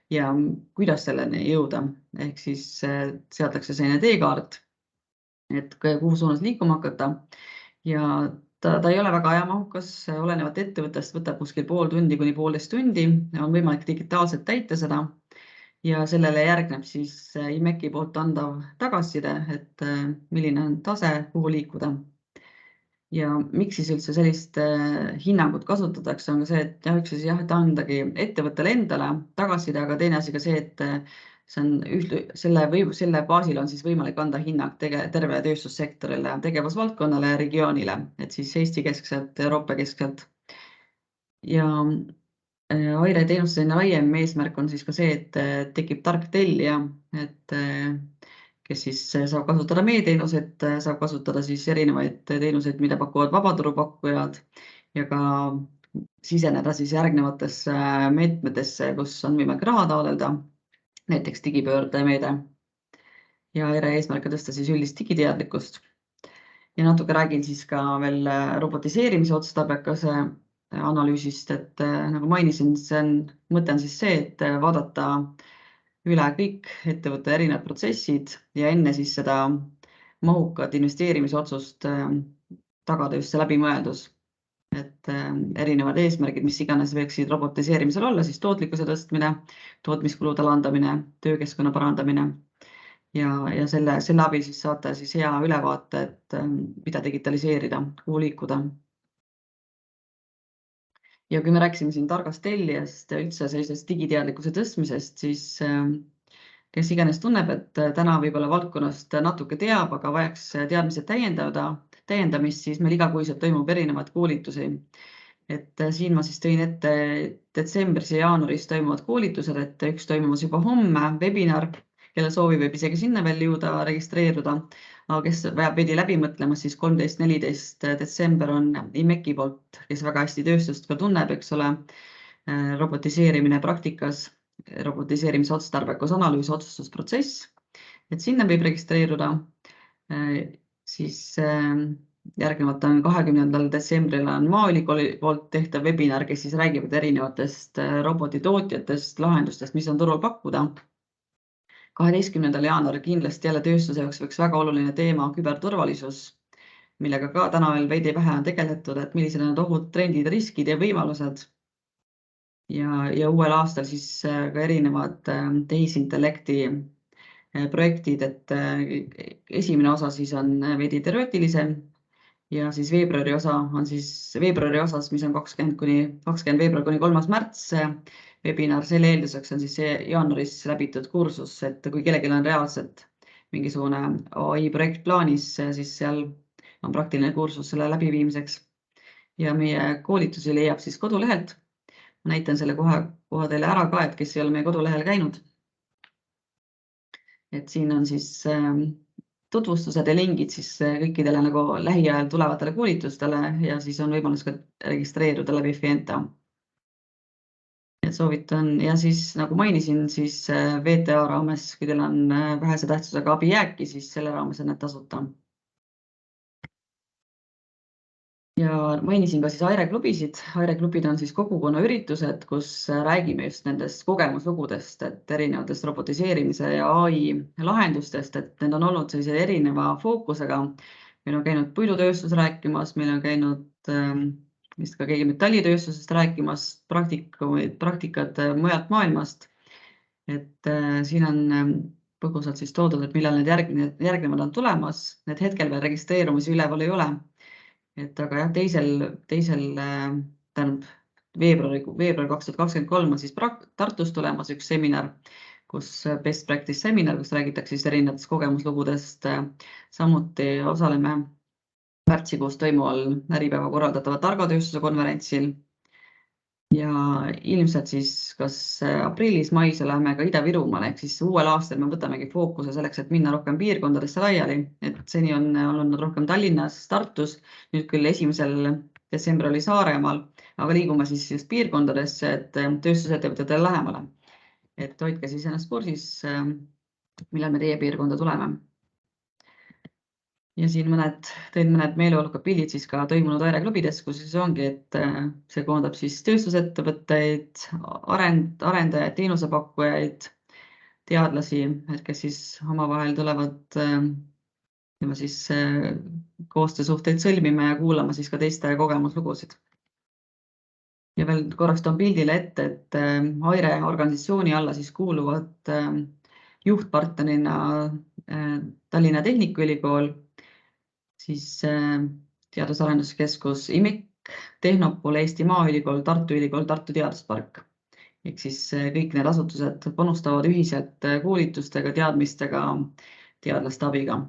Ja kuidas selleni jõuda, ehk siis seatakse selline teekaart, et kuhu suunas liikuma hakata ja ta ei ole väga ajamahukas, olenevalt ettevõttest võtab kuskil pool tundi kuni 1,5 tundi, on võimalik digitaalselt täita seda ja sellele järgneb siis IMEC-i poolt andav tagasiside, et milline on tase, kuhu liikuda. Ja miks siis üldse sellist hinnangut kasutatakse, on ka see, et üks asi et andagi ettevõttele endale tagasiside, aga teine asi ka see, et selle baasil on siis võimalik anda hinnang terve tööstussektorile, tegevusvaldkonnale ja regioonile, et siis Eesti keskselt, Euroopa keskselt. Ja Aire teenuste laiem eesmärk on siis ka see, et tekib tark tellija, kes siis saab kasutada meie teenuseid, saab kasutada siis erinevaid teenuseid, mida pakuvad vabaturupakkujad ja ka siseneda siis järgnevatesse meetmetesse, kus on võimalik raha taotleda, näiteks digipöörde meede. Ja Aire eesmärk on tõsta siis üldist digiteadlikkust. Ja natuke räägin siis ka veel robotiseerimise otstarbekuse analüüsist, et nagu mainisin, mõte on siis see, et vaadata üle kõik ettevõtte erinevad protsessid ja enne siis seda mahukat investeerimisotsust tagada just see läbimõeldus, et erinevad eesmärgid, mis iganes võiksid robotiseerimisel olla, siis tootlikkuse tõstmine, tootmiskulude alandamine, töökeskkonna parandamine ja selle abil siis saate siis hea ülevaate, et mida digitaliseerida, kuhu liikuda. Ja kui me rääkisime siin targast tellijast ja üldse sellisest digiteadlikkuse tõstmisest, siis kes iganes tunneb, et täna võib-olla valdkonnast natuke teab, aga vajaks teadmised täiendamist, siis meil igakuiselt toimub erinevaid koolitusi. Et siin ma siis tõin ette detsembris ja jaanuaris toimuvad koolitused, et üks toimumas juba homme webinar, kelle soovi võib isegi sinna veel jõuda registreeruda. Aga kes vajab veidi läbi mõtlema, siis 13-14 detsember on IMEC-i poolt, kes väga hästi tööstust ka tunneb, eks ole, robotiseerimine praktikas, robotiseerimise otstarbekus analüüs, otsustusprotsess, et sinna võib registreeruda. Siis järgnevalt on 20. detsembril on Maaülikooli poolt tehtav webinar, kes siis räägivad erinevatest robotitootjatest, lahendustest, mis on turul pakkuda. 12. jaanuaril kindlasti jälle tööstuse jaoks võiks väga oluline teema küberturvalisus, millega ka täna veel veidi vähe on tegeletud, et millised on ohud, trendid, riskid ja võimalused. Ja uuel aastal siis ka erinevad tehisintellekti projektid, et esimene osa siis on veidi teoreetilisem ja siis veebruari osas, mis on 20. veebruar kuni 3. märts, webinar, selle eelduseks on siis jaanuaris läbitud kursus, et kui kellelgi on reaalselt mingisugune AI projekt plaanis, siis seal on praktiline kursus selle läbiviimiseks. Ja meie koolitusi leiab siis kodulehelt. Ma näitan selle kohe teile ära ka, et kes ei ole meie kodulehel käinud. Et siin on siis tutvustused ja lingid siis kõikidele nagu lähiajal tulevatele koolitustele ja siis on võimalus ka registreeruda läbi Fienta. Soovitan ja siis nagu mainisin, siis VTA raames, kui teil on vähese tähtsusega abijääki, siis selle raames on need tasuta. Ja mainisin ka siis Aire klubisid. Aire klubid on siis kogukonna üritused, kus räägime just nendest kogemuslugudest, et erinevatest robotiseerimise ja AI lahendustest, et need on olnud sellise erineva fookusega. Meil on käinud puidutööstus rääkimas, meil on käinud vist ka keegi metallitööstusest rääkimas, praktikad mujalt maailmast. Et siin on põgusalt siis toodud, et millal need järgnevad on tulemas. Need hetkel veel registreerumise üleval ei ole. Aga jah, veebruar 2023 on siis Tartus tulemas üks seminar, best practice seminar, kus räägitakse siis erinevatest kogemuslugudest. Samuti osaleme märtsikuus toimuval Äripäeva korraldatava targatööstuse konverentsil. Ja ilmselt siis kas aprillis-mais läheme ka Ida-Virumaale, ehk siis uuel aastal me võtamegi fookuse selleks, et minna rohkem piirkondadesse laiali, et seni on olnud rohkem Tallinnas, Tartus, nüüd küll 1. detsembril oli Saaremaal, aga liigume siis just piirkondadesse, et tööstusettevõtetele lähemale. Et hoidke siis ennast kursis, millal me teie piirkonda tuleme. Ja siin tõin mõned meeleolukad pildid siis ka toimunud Aire klubides, kus siis ongi, et see koondab siis tööstusettevõtteid, arendajaid, teenusepakkujaid, teadlasi, kes siis omavahel tulevad siis koostöösuhteid sõlmima ja kuulama siis ka teiste kogemuslugusid. Ja veel korraks toon pildile ette, et Aire organisatsiooni alla siis kuuluvad juhtpartnerina Tallinna Tehnikaülikool, siis Teadus-Arenduskeskus IMIC, Tehnopol, Eesti Maaülikool, Tartu Ülikool, Tartu Teaduspark. Ehk siis kõik need asutused panustavad ühiselt koolitustega, teadmistega, teadlaste abiga.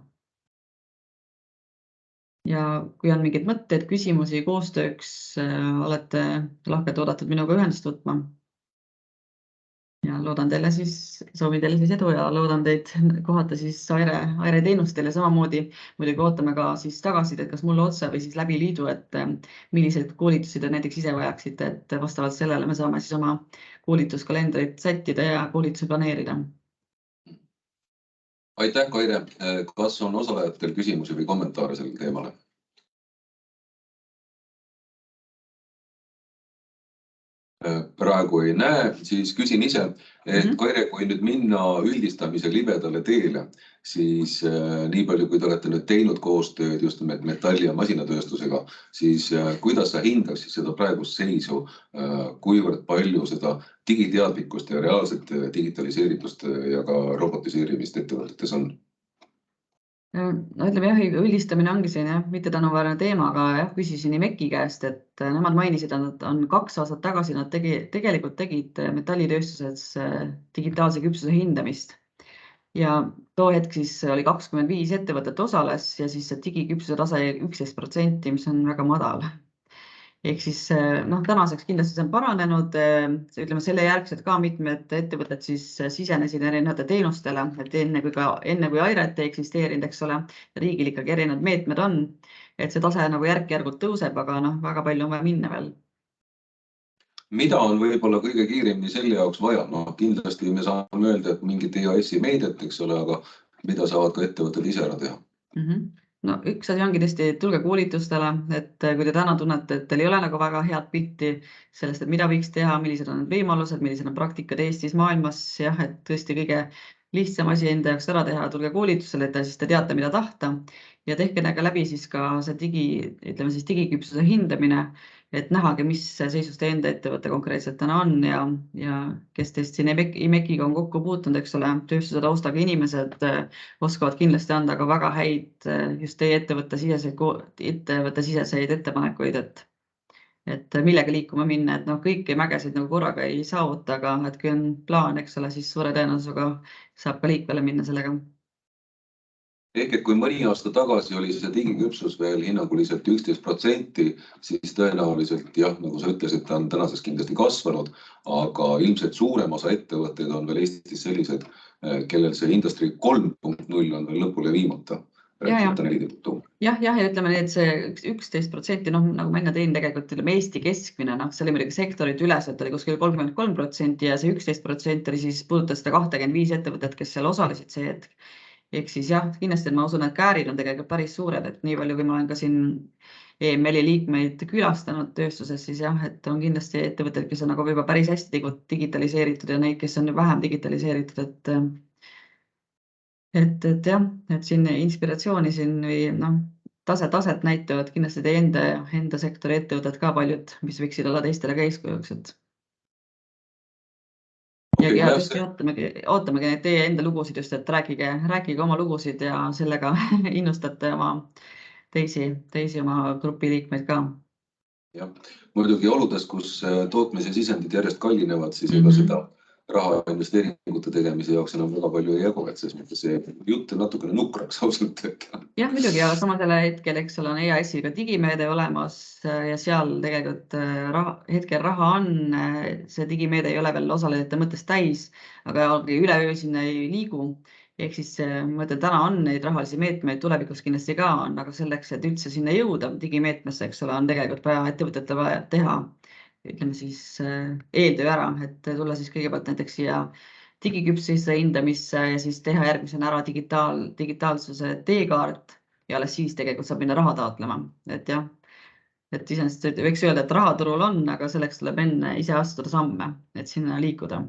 Ja kui on mingid mõtted, küsimusi koostööks, olete lahkelt oodatud minuga ühendust võtma. Ja soovin teile siis edu ja loodan teid kohata siis Aire teenustel ja samamoodi muidugi ootame ka siis tagasisidet, kas mulle otse või siis läbi liidu, et milliseid koolitusi te näiteks ise vajaksite, et vastavalt sellele me saame siis oma koolituskalendrit sättida ja koolitusi planeerida. Aitäh, Kaire. Kas on osalejatel küsimusi või kommentaare sellel teemale? Praegu ei näe, siis küsin ise, et Kaire, kui nüüd minna üldistamise libedale teele, siis nii palju, kui te olete nüüd teinud koostööd just nimelt metalli- ja masinatööstusega, siis kuidas sa hindaksid seda praegust seisu, kuivõrd palju seda digiteadlikkust ja reaalset digitaliseeritust ja ka robotiseerimist ettevõtetes on? No ütleme jah, üldistamine ongi selline mitte tänuväärne teema, aga jah, küsisin IMEC-i käest, et nemad mainisid, et on 2 aastat tagasi nad tegelikult tegid metallitööstuses digitaalse küpsuse hindamist. Ja too hetk siis oli 25 ettevõtet osales ja siis see digiküpsuse tase 11%, mis on väga madal. Ehk siis tänaseks kindlasti see on paranenud, ütleme selle järgselt ka mitmed ettevõtted siis sisenesid erinevate teenustele, et enne kui Airet ei eksisteerinud, eks ole, riigil ikkagi erinevad meetmed on, et see tase nagu järk-järgult tõuseb, aga väga palju on vaja minna veel. Mida on võib-olla kõige kiiremini selle jaoks vaja? Kindlasti me saame öelda, et mingit EAS-i meedet, eks ole, aga mida saavad ka ettevõtted ise ära teha? No üks asi ongi tõesti, tulge koolitustele, et kui te täna tunnete, et teil ei ole nagu väga head pilti sellest, et mida võiks teha, millised on need võimalused, millised on praktikad Eestis, maailmas, jah, et tõesti kõige lihtsam asi enda jaoks ära teha, tulge koolitusele, et siis te teate, mida tahta ja tehke läbi siis ka see digiküpsuse hindamine, et nähagi, mis seisus teie enda ettevõte konkreetselt täna on ja kes teist siin IMEC-iga on kokku puutunud, eks ole, tööstuse taustaga inimesed oskavad kindlasti anda ka väga häid just teie ettevõtte siseseid ettepanekuid, et millega liikuma minna, et kõiki mägesid nagu korraga ei saavuta, aga et kui on plaan, eks ole, siis suure tõenäosusega saab ka liikvele minna sellega. Ehk et kui mõni aasta tagasi oli see digiküpsus veel hinnanguliselt 11%, siis tõenäoliselt jah, nagu sa ütlesid, ta on tänaseks kindlasti kasvanud, aga ilmselt suurem osa ettevõtteid on veel Eestis sellised, kellel see Industry 3.0 on veel lõpule viimata. Ja ütleme nii, et see 11%, nagu ma enne tõin tegelikult, ütleme Eesti keskmine, see oli muidugi sektorit üleselt, oli kuskil 33% ja see 11% oli siis puudutas seda 25 ettevõtet, kes seal osalesid see hetk. Ehk siis jah, kindlasti ma usun, et käärid on tegelikult päris suured, et nii palju, kui ma olen ka siin EML-i liikmeid külastanud tööstuses, siis jah, et on kindlasti ettevõtted, kes on nagu juba päris hästi digitaliseeritud ja neid, kes on vähem digitaliseeritud, et jah, et siin inspiratsiooni siin või taset näitavad kindlasti teie enda sektori ettevõtted ka paljud, mis võiksid olla teistele ka eeskujuks, et. Ja tõesti ootamegi neid teie enda lugusid just, et rääkige oma lugusid ja sellega innustate oma teisi oma grupi liikmeid ka. Jah, muidugi oludes, kus tootmise sisendid järjest kallinevad, siis ega seda raha investeeringute tegemise jaoks enam väga palju ei jagu, et see jutt on natukene nukraks ausalt. Jah, muidugi, aga samas jälle hetkel, eks on EAS-iga digimeede olemas ja seal tegelikult hetkel raha on, see digimeede ei ole veel osalejate mõttes täis, aga üleöö sinna ei liigu. Ehk siis mõtlen, täna on neid rahalisi meetmeid, tulevikus kindlasti ka on, aga selleks, et üldse sinna jõuda digimeetmesse, eks ole, on tegelikult vaja ettevõtetel vaja teha, ütleme siis eeltöö ära, et tulla siis kõigepealt näiteks siia digiküpsise hindamisse ja siis teha järgmisena ära digitaalsuse teekaart ja alles siis tegelikult saab minna raha taotlema. Et jah, et iseenesest võiks öelda, et rahaturul on, aga selleks tuleb enne ise astuda samme, et sinna liikuda.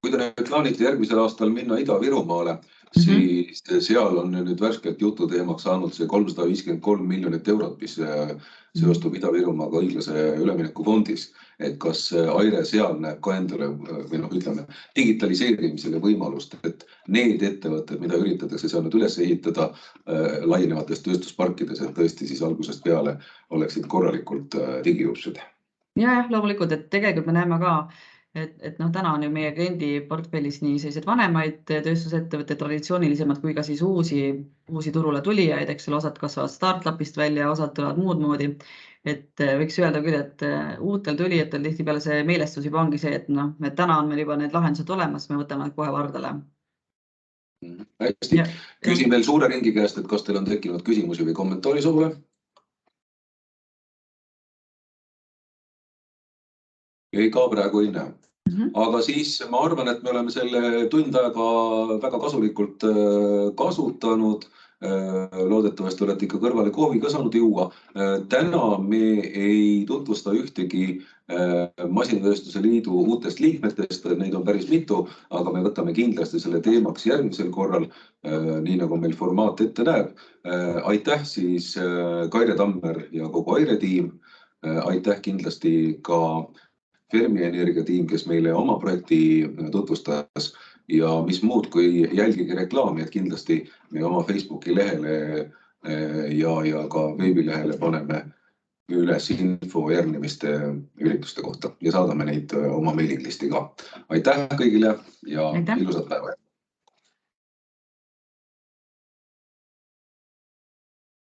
Kui te nüüd plaanite järgmisel aastal minna Ida-Virumaale, siis seal on nüüd värskelt jututeemaks saanud see 353 miljonit eurot, mis seostub Ida-Virumaaga õiglase ülemineku fondis. Et kas Aire seal näeb ka endale või ütleme digitaliseerimisele võimalust, et need ettevõtted, mida üritatakse seal nüüd üles ehitada laienevates tööstusparkides, et tõesti siis algusest peale oleksid korralikult digijupsud? Ja, loomulikult, et tegelikult me näeme ka, et täna on ju meie kliendi portfellis nii sellised vanemaid tööstusettevõtted traditsioonilisemad kui ka siis uusi turule tulijaid, eks ole, osad kasvavad startupist välja, osad tulevad muud moodi. Et võiks öelda küll, et uutel tulijatel tihtipeale see meelestus juba ongi see, et täna on meil juba need lahendused olemas, me võtame kohe vardale. Hästi. Küsin veel suure ringi käest, et kas teil on tekkinud küsimusi või kommentaari soove? Ei ka praegu ei näe. Aga siis ma arvan, et me oleme selle tund aega väga kasulikult kasutanud. Loodetavasti olete ikka kõrvale kohvi ka saanud juua. Täna me ei tutvusta ühtegi Masinatööstuse Liidu uutest liikmetest, neid on päris mitu, aga me võtame kindlasti selle teemaks järgmisel korral, nii nagu meil formaat ette näeb. Aitäh siis Kaire Tammer ja kogu Aire tiim. Aitäh kindlasti ka Fermi Energia tiim, kes meile oma projekti tutvustas ja mis muud kui jälgige reklaami, et kindlasti me oma Facebooki lehele ja ka veebilehele paneme üles info järgnemiste ürituste kohta ja saadame neid oma mailinglisti ka. Aitäh kõigile ja ilusat päeva!